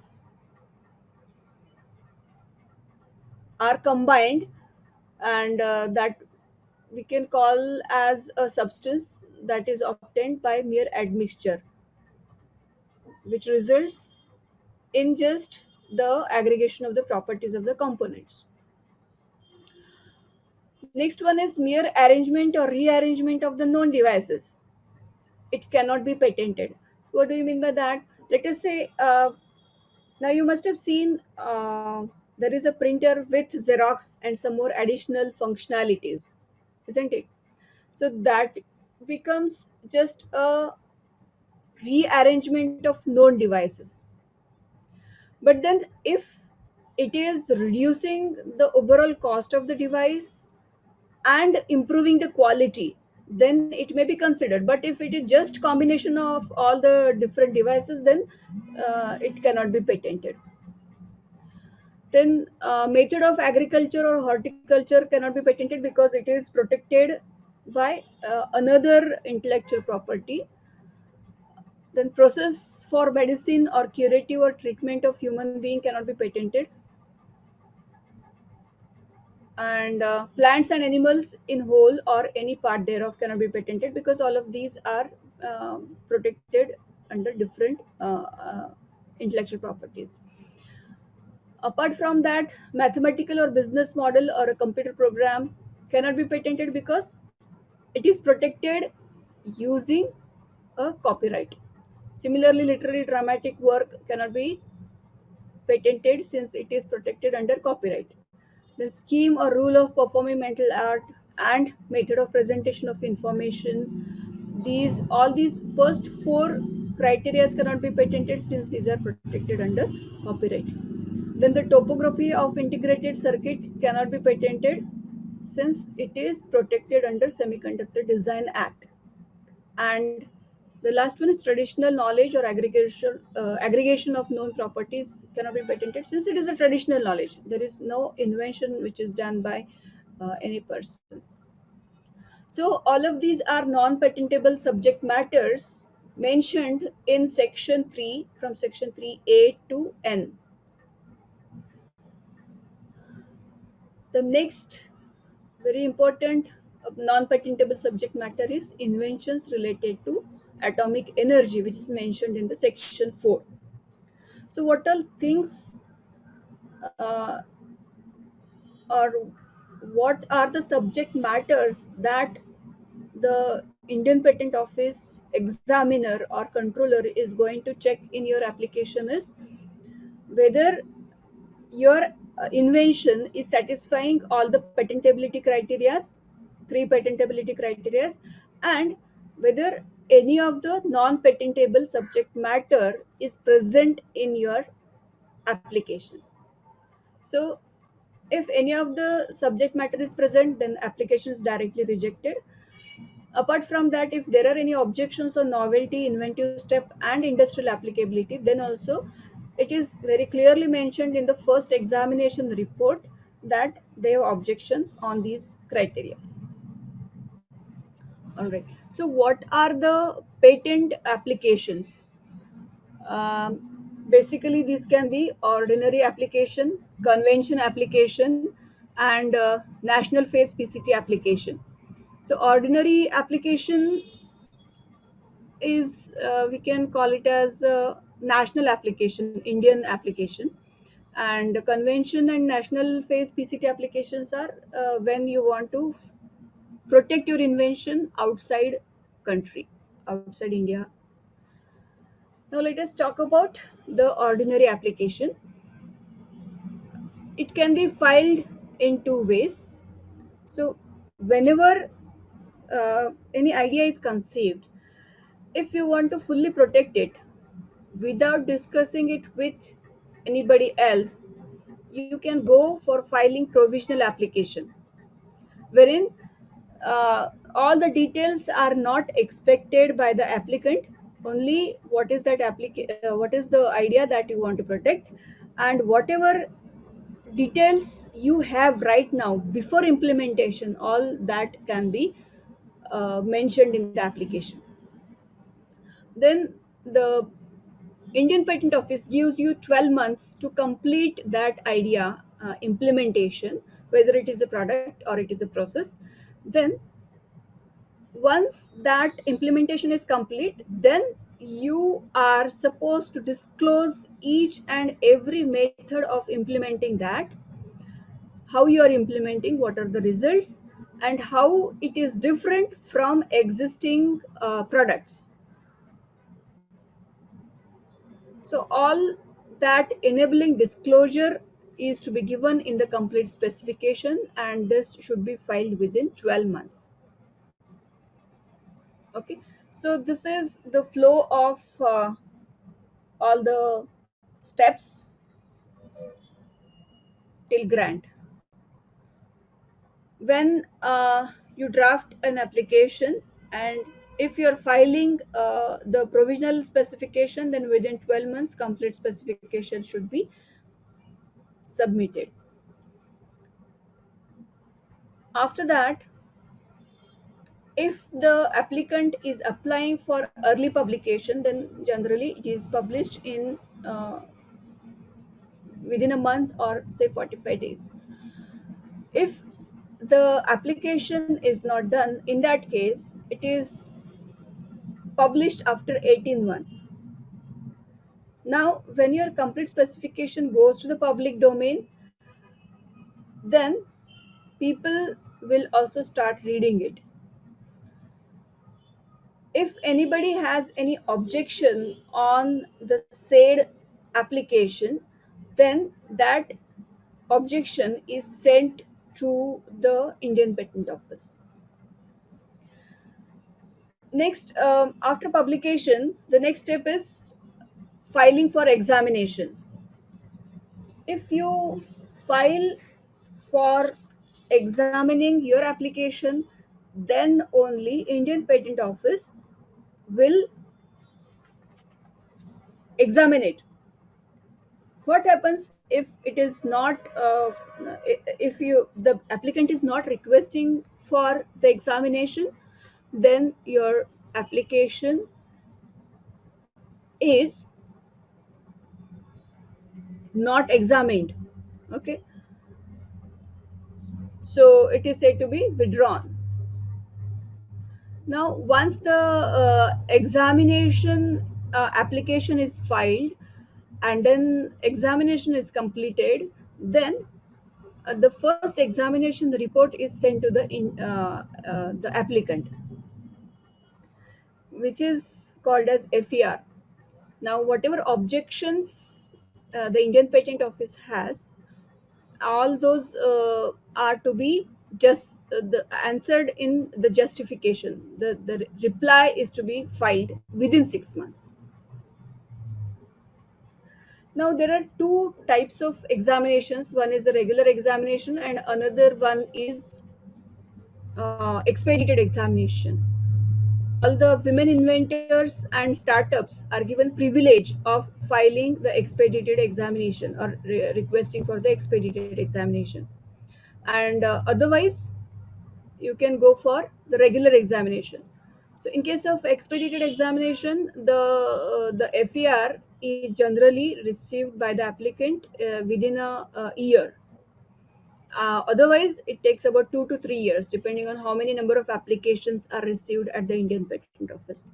S3: are combined, and that we can call as a substance that is obtained by mere admixture, which results in just the aggregation of the properties of the components. Next one is mere arrangement or rearrangement of the known devices. It cannot be patented. What do you mean by that? Let us say, now you must have seen there is a printer with Xerox and some more additional functionalities, isn't it? So that becomes just a rearrangement of known devices. But then, if it is reducing the overall cost of the device and improving the quality, then it may be considered. But if it is just combination of all the different devices, then it cannot be patented. Then method of agriculture or horticulture cannot be patented because it is protected by another intellectual property. Then process for medicine or curative or treatment of human being cannot be patented. And plants and animals in whole or any part thereof cannot be patented because all of these are protected under different intellectual properties. Apart from that, mathematical or business model or a computer program cannot be patented because it is protected using a copyright. Similarly, literary dramatic work cannot be patented since it is protected under copyright. The scheme or rule of performing mental art and method of presentation of information, these all these first four criteria cannot be patented since these are protected under copyright. Then the topography of integrated circuit cannot be patented since it is protected under Semiconductor Design Act. And the last one is traditional knowledge or aggregation of known properties cannot be patented since it is a traditional knowledge. There is no invention which is done by any person. So all of these are non-patentable subject matters mentioned in section 3, from section 3A to N. The next very important non-patentable subject matter is inventions related to atomic energy, which is mentioned in the section 4. So what all things uh, or what are the subject matters that the Indian Patent Office examiner or controller is going to check in your application is whether your invention is satisfying all the patentability criterias, three patentability criterias, and whether any of the non-patentable subject matter is present in your application. So if any of the subject matter is present, then application is directly rejected. Apart from that, if there are any objections on novelty, inventive step, and industrial applicability, then also it is very clearly mentioned in the first examination report that they have objections on these criteria. All right. So, what are the patent applications? Basically, these can be ordinary application, convention application, and national phase PCT application. So, ordinary application is we can call it as national application, Indian application, and convention and national phase PCT applications are when you want to protect your invention outside country, outside India. Now let us talk about the ordinary application. It can be filed in two ways. So whenever any idea is conceived, if you want to fully protect it without discussing it with anybody else, you can go for filing provisional application, wherein all the details are not expected by the applicant. Only what is the idea that you want to protect, and whatever details you have right now before implementation, all that can be mentioned in the application. Then the Indian Patent Office gives you 12 months to complete that idea implementation, whether it is a product or it is a process. Then, once that implementation is complete, then you are supposed to disclose each and every method of implementing that, how you are implementing, what are the results, and how it is different from existing products. So all that enabling disclosure is to be given in the complete specification, and this should be filed within 12 months. Okay, so this is the flow of all the steps till grant. When you draft an application, and if you're filing the provisional specification, then within 12 months complete specification should be submitted. After that, if the applicant is applying for early publication, then generally it is published in within a month or say 45 days. If the application is not done, in that case it is published after 18 months. Now when your complete specification goes to the public domain, then people will also start reading it. If anybody has any objection on the said application, then that objection is sent to the Indian Patent Office. Next, after publication, the next step is filing for examination. If you file for examining your application, then only Indian Patent Office will examine it. What happens if it is not if you the applicant is not requesting for the examination, then your application is not examined. Okay, so it is said to be withdrawn. Now, once the examination application is filed and then examination is completed, then the first examination the report is sent to the applicant, which is called as FER. Now, whatever objections the Indian Patent Office has, all those are to be just answered in the justification. The reply is to be filed within 6 months. Now, there are two types of examinations. One is the regular examination, and another one is expedited examination. All the women inventors and startups are given privilege of filing the expedited examination or requesting for the expedited examination, and otherwise you can go for the regular examination. So in case of expedited examination, the FER is generally received by the applicant within a year. Otherwise, it takes about 2 to 3 years, depending on how many number of applications are received at the Indian Patent Office.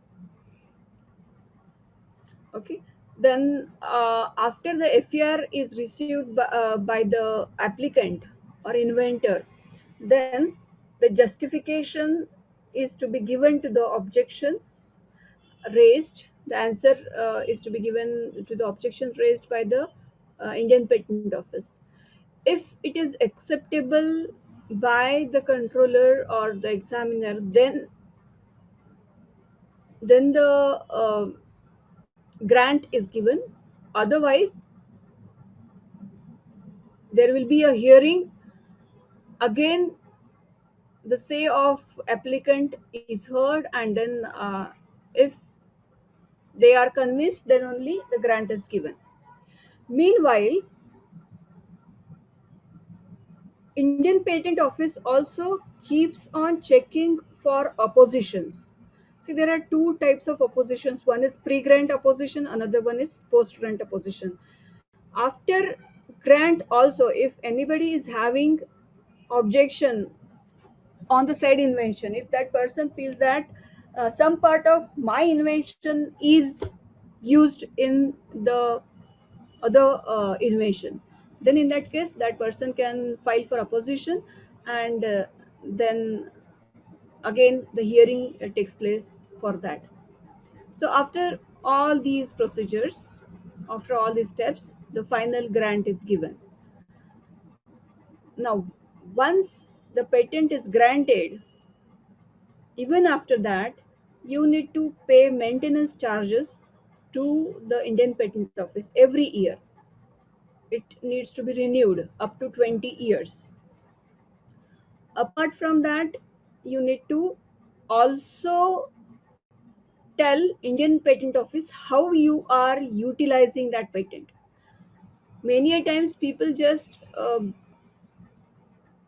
S3: Okay. Then after the FER is received by the applicant or inventor, then the justification is to be given to the objections raised. The answer is to be given to the objections raised by the Indian Patent Office. If it is acceptable by the controller or the examiner, then the grant is given. Otherwise, there will be a hearing. Again, the say of applicant is heard, and then if they are convinced, then only the grant is given. Meanwhile, Indian Patent Office also keeps on checking for oppositions. See, there are two types of oppositions. One is pre-grant opposition, another one is post-grant opposition. After grant also, if anybody is having objection on the said invention, if that person feels that some part of my invention is used in the other invention, then in that case that person can file for opposition, and then again the hearing takes place for that. So after all these procedures, after all these steps, the final grant is given. Now, once the patent is granted, even after that, you need to pay maintenance charges to the Indian Patent Office every year. It needs to be renewed up to 20 years. Apart from that, you need to also tell Indian Patent Office how you are utilizing that patent. Many a times people just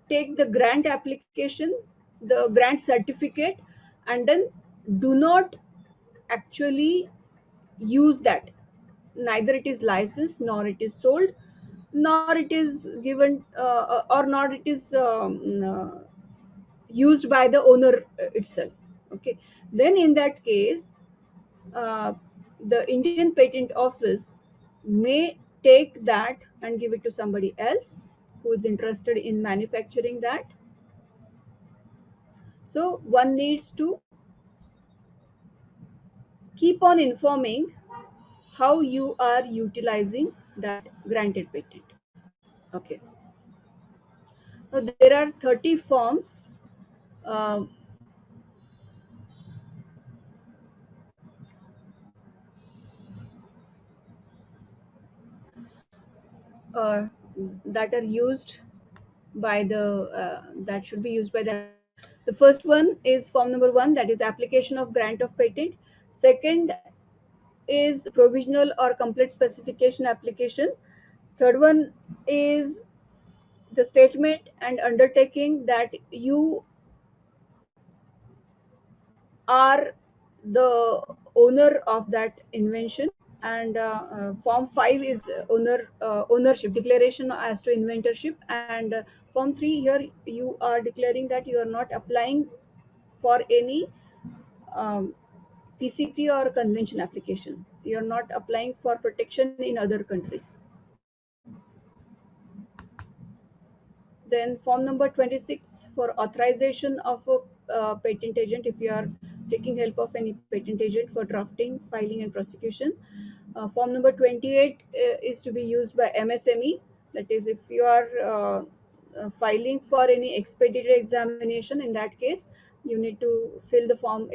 S3: take the grant application, the grant certificate, and then do not actually use that. Neither it is licensed, nor it is sold, nor it is given, or nor it is used by the owner itself. Okay, then in that case, uh, the Indian Patent Office may take that and give it to somebody else who is interested in manufacturing that. So one needs to keep on informing how you are utilizing that granted patent. Okay. Now there are 30 forms uh, uh, that are used by the that should be used by the first one is form number 1, that is application of grant of patent. Second is provisional or complete specification application. Third one is the statement and undertaking that you are the owner of that invention, and form 5 is ownership declaration as to inventorship, and form 3, here you are declaring that you are not applying for any um, PCT or convention application. You are not applying for protection in other countries. Then form number 26 for authorization of a patent agent, if you are taking help of any patent agent for drafting, filing, and prosecution. Form number 28 is to be used by MSME. That is, if you are filing for any expedited examination, in that case, you need to fill the form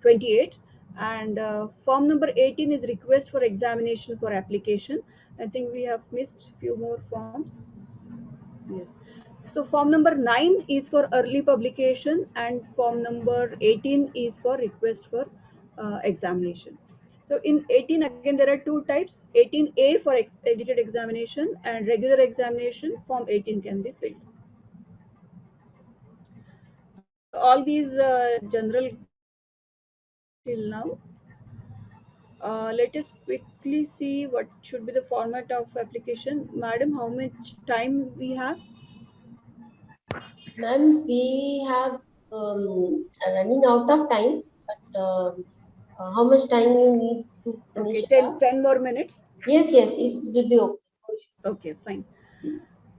S3: 28. And form number 18 is request for examination for application. I think we have missed few more forms. Yes. So form number 9 is for early publication, and form number 18 is for request for examination. So in 18, again, there are two types: 18A for edited examination and regular examination. Form 18 can be filled. So all these general till now. Let us quickly see what should be the format of application. Madam, how much time we have?
S1: Ma'am, we have running out of time, but how much time you need to finish
S3: Okay,
S1: it up?
S3: 10 more minutes.
S1: Yes, yes, it will be okay.
S3: Okay, fine.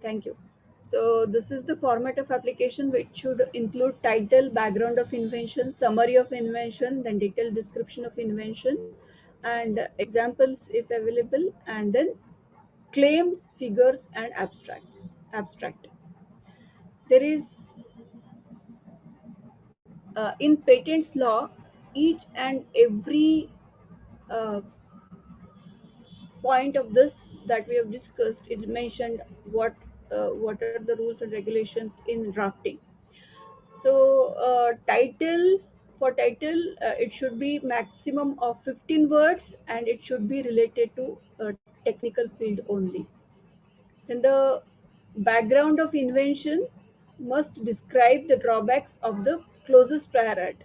S3: Thank you. So this is the format of application, which should include title, background of invention, summary of invention, then detailed description of invention, and examples if available, and then claims, figures, and abstracts. Abstract. There is in patents law, each and every uh, point of this that we have discussed is mentioned what are the rules and regulations in drafting. So title, it should be maximum of 15 words, and it should be related to a technical field only. Then the background of invention must describe the drawbacks of the closest prior art.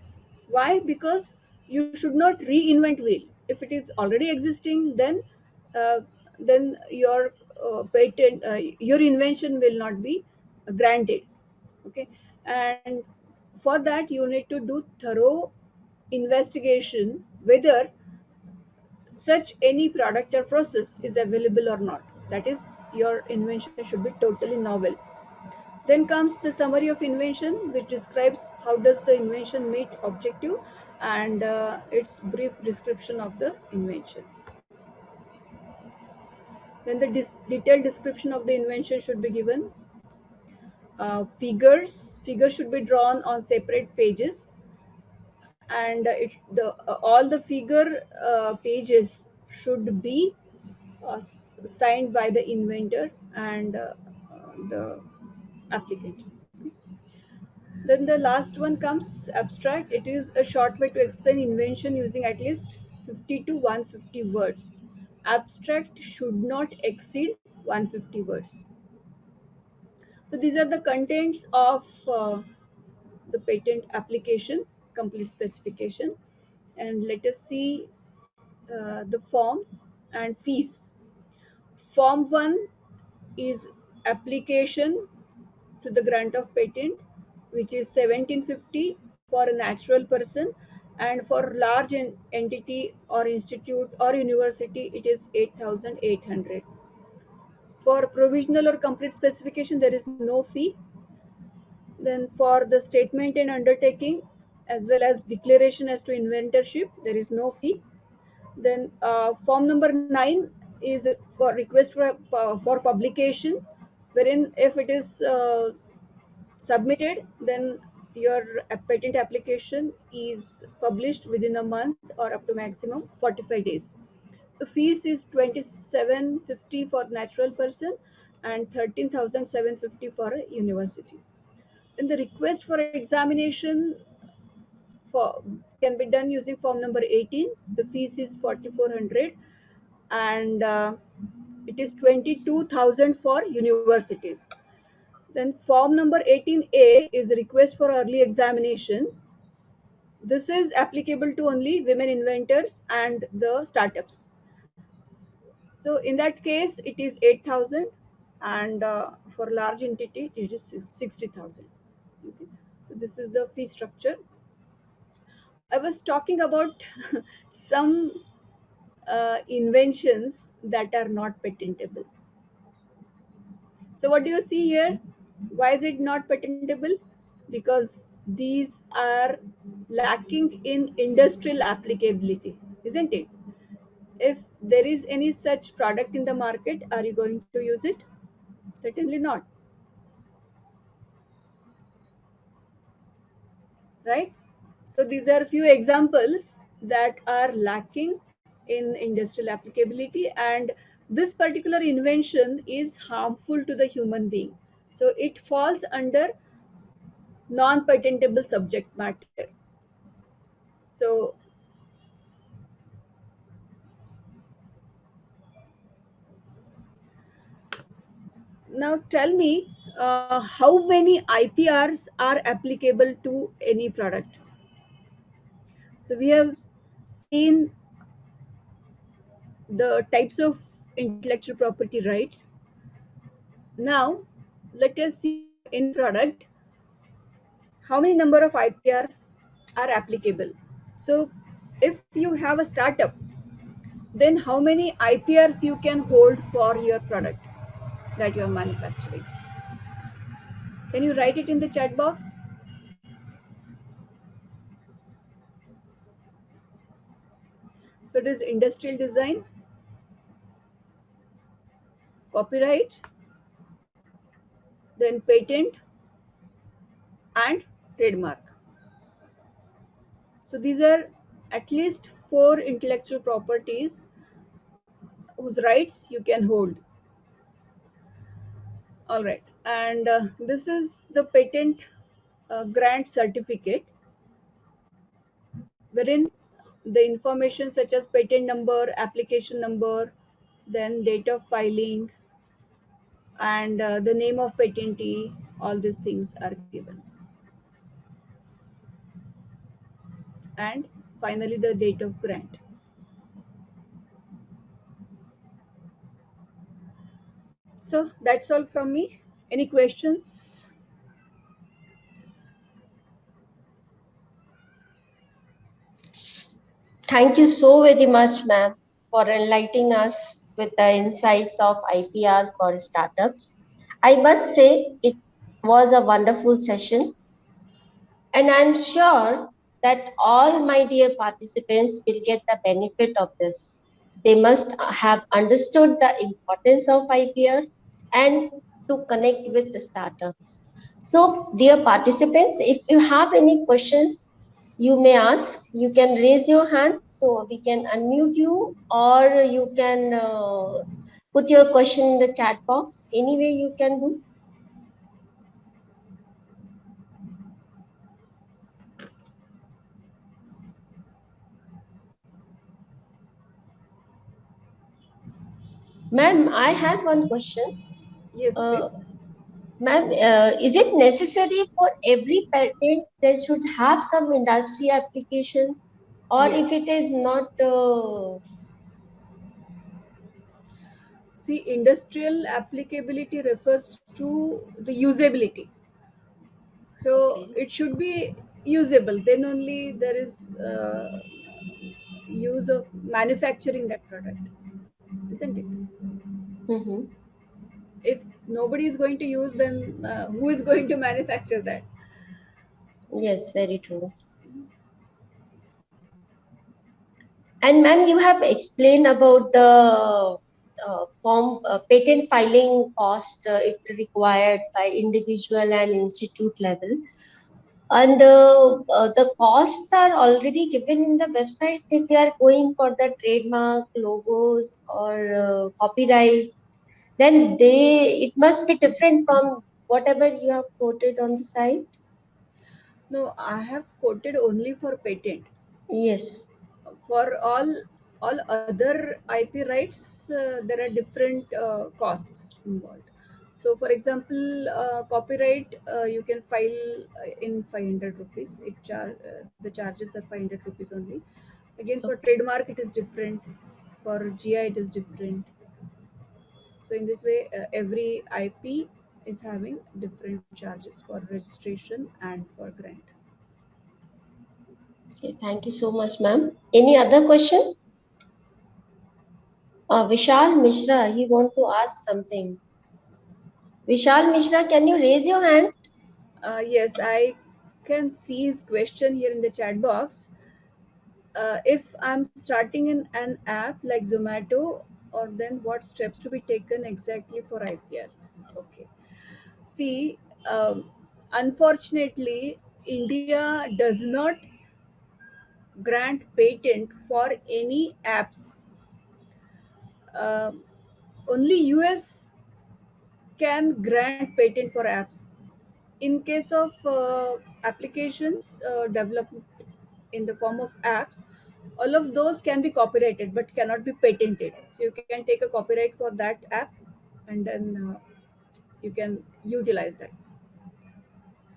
S3: Why? Because you should not reinvent wheel. If it is already existing, uh, then your patent, your invention will not be granted. Okay, and for that you need to do thorough investigation whether such any product or process is available or not. That is, your invention should be totally novel. Then comes the summary of invention, which describes how does the invention meet objective, and its brief description of the invention. Then the detailed description of the invention should be given. Figures should be drawn on separate pages, and all the figure pages should be signed by the inventor and the applicant. Then the last one comes abstract. It is a short way to explain invention using at least 50 to 150 words. Abstract should not exceed 150 words. So these are the contents of the patent application, complete specification. And let us see the forms and fees. Form 1 is application to the grant of patent, which is 1750 for a natural person, and for large entity or institute or university it is 8800. For provisional or complete specification there is no fee. Then for the statement and undertaking as well as declaration as to inventorship there is no fee. Then form number 9 is for request for publication, wherein if it is submitted, then your patent application is published within a month or up to maximum 45 days. The fees is 2750 for natural person and 13,750 for a university. And the request for examination for can be done using form number 18. The fees is 4400, and it is 22,000 for universities. Then form number 18A is a request for early examination. This is applicable to only women inventors and the startups. So in that case, it is 8,000, and for large entity, it is 60,000. Okay. So this is the fee structure. I was talking about some inventions that are not patentable. So what do you see here? Why is it not patentable? Because these are lacking in industrial applicability, isn't it? If there is any such product in the market, are you going to use it? Certainly not, right? So these are few examples that are lacking in industrial applicability, and this particular invention is harmful to the human being. So it falls under non-patentable subject matter. So now tell me, how many IPRs are applicable to any product? So we have seen the types of intellectual property rights. Now let us see for any product how many number of IPRs are applicable. So if you have a startup, then how many IPRs you can hold for your product that you are manufacturing? Can you write it in the chat box? So it is industrial design, copyright, then patent, and trademark. So these are at least four intellectual properties whose rights you can hold. All right, and this is the patent grant certificate, wherein the information such as patent number, application number, then date of filing, and the name of patentee, all these things are given. And finally, the date of grant. So that's all from me. Any questions?
S1: Thank you so very much, ma'am, for enlightening us with the insights of IPR for startups. I must say it was a wonderful session, and I'm sure that all my dear participants will get the benefit of this. They must have understood the importance of IPR and to connect with the startups. So, dear participants, if you have any questions, you may ask. You can raise your hand so we can unmute you, or you can put your question in the chat box. Any way you can do. Ma'am, I have one question.
S3: Yes,
S1: Uh,
S3: please.
S1: Ma'am, is it necessary for every patent they should have some industry application, or if
S3: Yes.
S1: it is not?
S3: See, industrial applicability refers to the usability. So
S1: Okay.
S3: it should be usable. Then only there is use of manufacturing that product, isn't it?
S1: Mm-hmm.
S3: If nobody is going to use, then who is going to manufacture that?
S1: Yes, very true. And ma'am, you have explained about the form patent filing cost it required by individual and institute level. And the costs are already given in the websites if we are going for the trademark, logos, or copyrights. Then it must be different from whatever you have quoted on the site.
S3: No, I have quoted only for patent.
S1: Yes.
S3: For all other IP rights, there are different costs involved. So, for example, copyright you can file in 500 rupees. The charges are 500 rupees only. Again, for trademark it is different. For GI it is different. So in this way, every IP is having different charges for registration and for grant.
S1: Okay, thank you so much, ma'am. Any other question? Vishal Mishra, he want to ask something. Vishal Mishra, can you raise your hand?
S3: Yes, I can see his question here in the chat box. If I'm starting in an app like Zomato, or then what steps to be taken exactly for IPR? Okay. See, unfortunately, India does not grant patent for any apps. Uh, Only US can grant patent for apps. In case of applications developed in the form of apps, all of those can be copyrighted but cannot be patented. So you can take a copyright for that app, and then you can utilize that.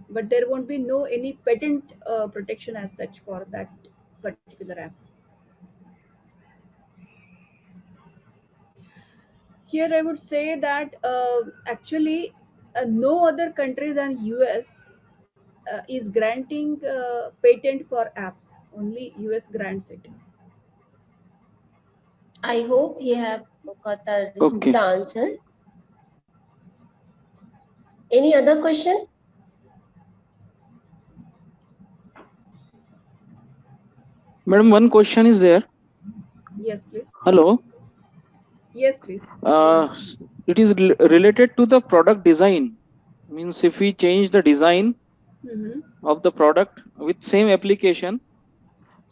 S3: But there won't be no any patent protection as such for that particular app. Here I would say that actually no other country than US is granting patent for app. Only US grants it.
S1: I hope he have got
S2: Okay.
S1: the answer. Any other question?
S2: Madam, one question is there.
S3: Yes, please.
S2: Hello.
S3: Yes, please.
S2: It is related to the product design. Means if we change the design
S3: Mm-hmm.
S2: of the product with same application,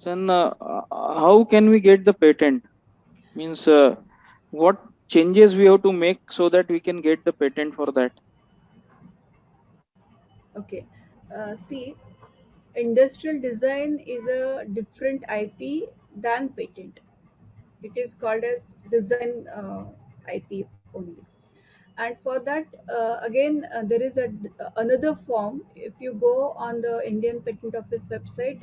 S2: then how can we get the patent? Means what changes we have to make so that we can get the patent for that?
S3: Okay. See, industrial design is a different IP than patent. It is called as design IP only. And for that, again, there is another form. If you go on the Indian Patent Office website,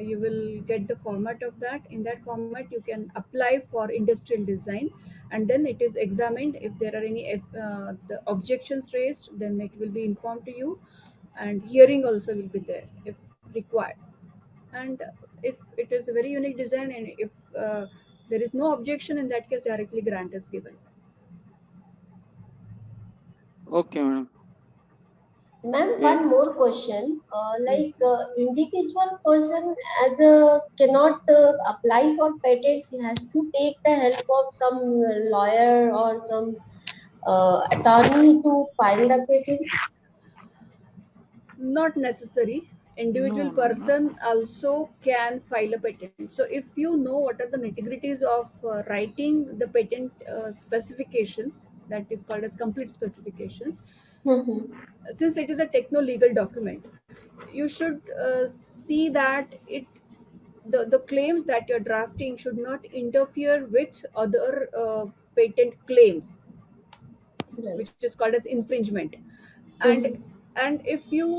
S3: you will get the format of that. In that format, you can apply for industrial design, and then it is examined. If there are any the objections raised, then it will be informed to you, and hearing also will be there if required. And if it is a very unique design, and if there is no objection, in that case directly grant is given.
S2: Okay, madam.
S1: Ma'am,
S2: Okay.
S1: one more question.
S3: Yes,
S1: Individual person as a cannot apply for patent. He has to take the help of some lawyer or some attorney to file the patent.
S3: not necessary. Individual
S2: No.
S3: person also can file a patent. So if you know what are the nitty-gritties of writing the patent specifications, that is called as complete specifications.
S1: Mhm.
S3: Since it is a techno legal document, you should see that the claims that you're drafting should not interfere with other patent claims,
S1: Right.
S3: which is called as infringement. and
S1: Mhm.
S3: and if you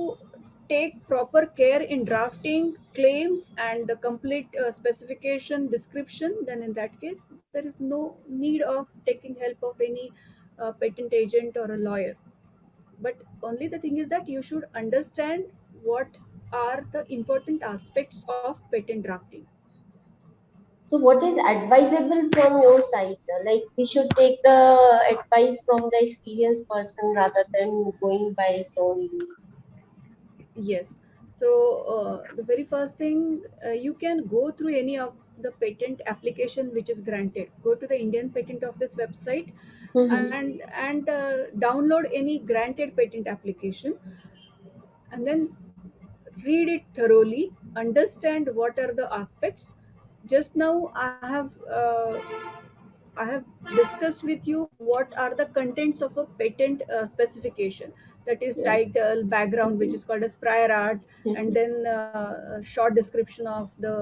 S3: take proper care in drafting claims and the complete specification description, then in that case there is no need of taking help of any patent agent or a lawyer. But only the thing is that you should understand what are the important aspects of patent drafting.
S1: So, what is advisable from your side? Like, we should take the advice from the experienced person rather than going by his own.
S3: Yes. So the very first thing, you can go through any of the patent application which is granted. Go to the Indian Patent Office website,
S1: Mhm.
S3: and download any granted patent application, and then read it thoroughly. Understand what are the aspects. Just now I have discussed with you what are the contents of a patent specification. That is
S1: Right.
S3: title, background, which
S1: Mhm.
S3: is called as prior art, and
S1: Mhm.
S3: then a short description of the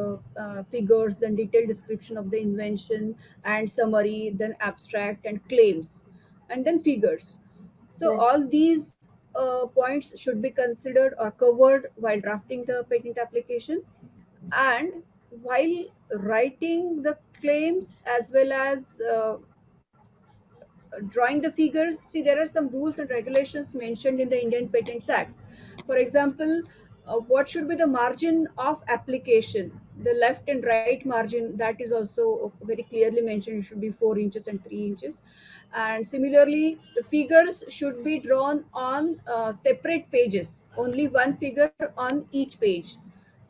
S3: figures, then detailed description of the invention and summary, then abstract and claims, and then figures. So
S1: Right.
S3: all these points should be considered or covered while drafting the patent application, and while writing the claims as well as drawing the figures. See, there are some rules and regulations mentioned in the Indian Patents Act. For example, what should be the margin of application? The left and right margin, that is also very clearly mentioned. It should be 4 inches and 3 inches. And similarly, the figures should be drawn on separate pages, only one figure on each page.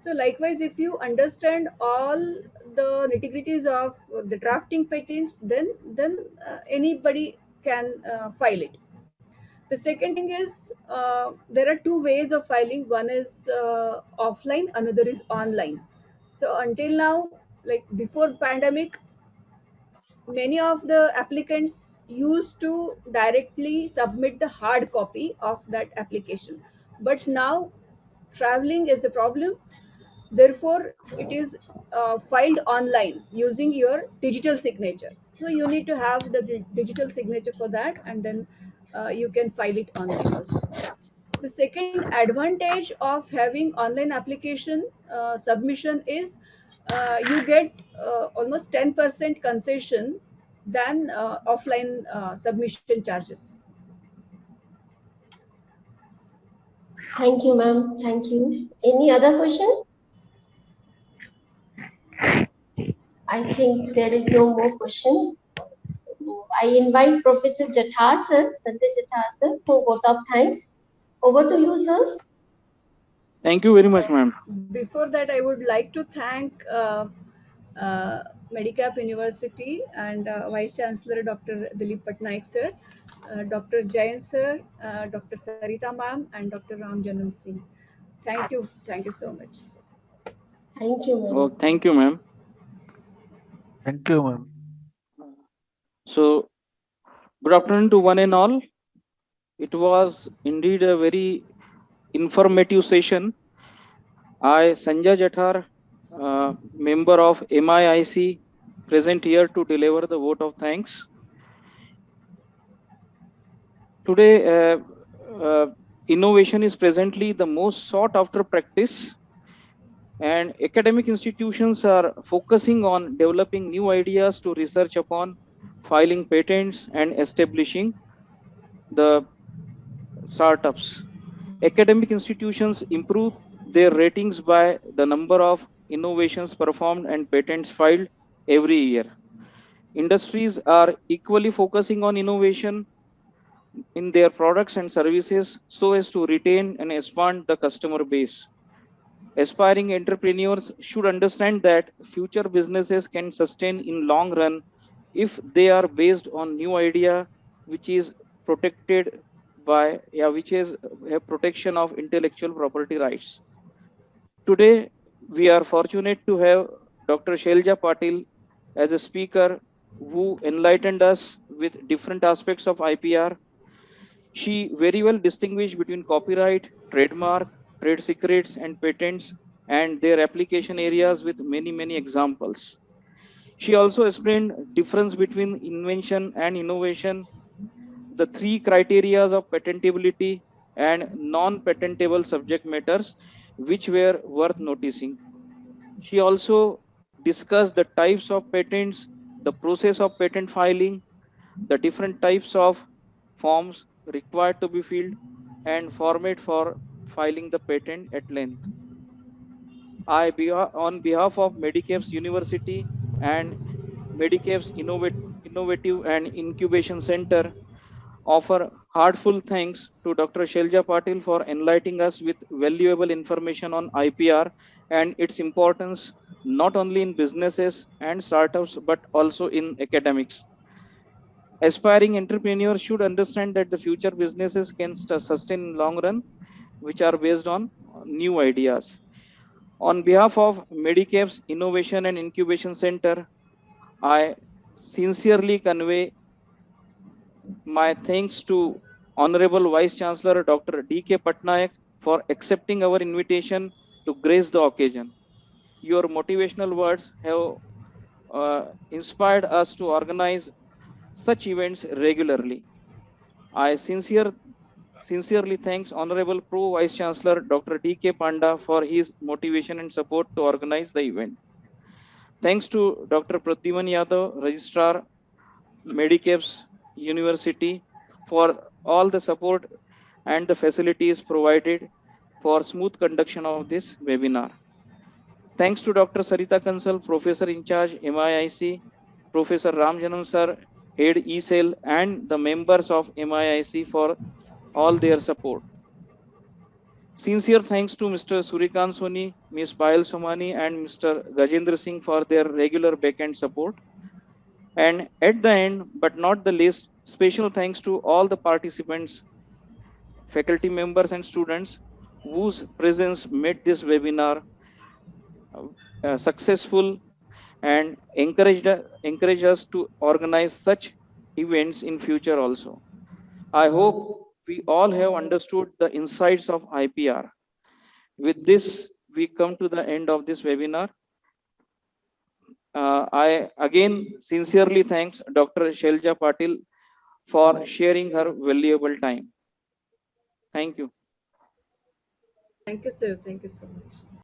S3: So likewise, if you understand all the nitty-gritties of the drafting patents, then anybody can file it. The second thing is, there are two ways of filing. One is offline, another is online. So until now, like before pandemic, many of the applicants used to directly submit the hard copy of that application, but now traveling is a problem. Therefore it is filed online using your digital signature. So you need to have the digital signature for that, and then you can file it online also. The second advantage of having online application submission is you get almost 10% concession than offline submission charges.
S1: Thank you, ma'am. Thank you. Any other question? I think there is no more question. I invite Professor Jathar sir, Sanjay Jathar sir, for vote of thanks. Over to you, sir.
S2: Thank you very much, ma'am.
S3: Before that, I would like to thank uh, Medicap University and Vice Chancellor Dr. Dilip Patnaik sir, Dr. Jain sir, Dr. Sarita ma'am, and Dr. Ram Janam Singh. Thank you so much.
S1: Thank you, ma'am.
S2: Oh, thank you, ma'am.
S6: Thank you, ma'am.
S2: So, good afternoon to one and all. It was indeed a very informative session. I, Sanjay Jathar, member of MIIC, present here to deliver the vote of thanks. Today, innovation is presently the most sought after practice, and academic institutions are focusing on developing new ideas to research upon, filing patents, and establishing the startups. Academic institutions improve their ratings by the number of innovations performed and patents filed every year. Industries are equally focusing on innovation in their products and services so as to retain and expand the customer base. Aspiring entrepreneurs should understand that future businesses can sustain in long run if they are based on new idea which is protected by which is a protection of intellectual property rights. Today we are fortunate to have Dr. Shelja Patil as a speaker who enlightened us with different aspects of IPR. She very well distinguished between copyright, trademark, trade secrets, and patents and their application areas with many examples. She also explained difference between invention and innovation, the three criteria of patentability and non-patentable subject matters, which were worth noticing. She also discussed the types of patents, the process of patent filing, the different types of forms required to be filled, and format for filing the patent at length. On behalf of Medicapes University and Medicapes Innovative and Incubation Center, offer heartfelt thanks to Dr. Shelja Patil for enlightening us with valuable information on IPR and its importance not only in businesses and startups but also in academics. Aspiring entrepreneurs should understand that the future businesses can sustain in long run, which are based on new ideas. On behalf of Medicapes Innovation and Incubation Center, I sincerely convey my thanks to Honorable Vice Chancellor Dr. D.K. Patnaik for accepting our invitation to grace the occasion. Your motivational words have inspired us to organize such events regularly. I sincerely thanks Honorable Pro Vice Chancellor Dr. D.K. Panda for his motivation and support to organize the event. Thanks to Dr. Pradyuman Yadav, Registrar, Medicaps University, for all the support and the facilities provided for smooth conduction of this webinar. Thanks to Dr. Sarita Kansal, Professor in charge MIIC, Professor Ram Janam Sir, Head ECell, and the members of MIIC for all their support. Sincere thanks to Mr. Surikant Soni, Ms. Payal Somani, and Mr. Gajendra Singh for their regular backend support. And at the end, but not the least, special thanks to all the participants, faculty members, and students whose presence made this webinar successful and encourage us to organize such events in future also. I hope we all have understood the insights of IPR. With this, we come to the end of this webinar. I again sincerely thanks Dr. Shelja Patil for sharing her valuable time. Thank you.
S3: Thank you, sir. Thank you so much.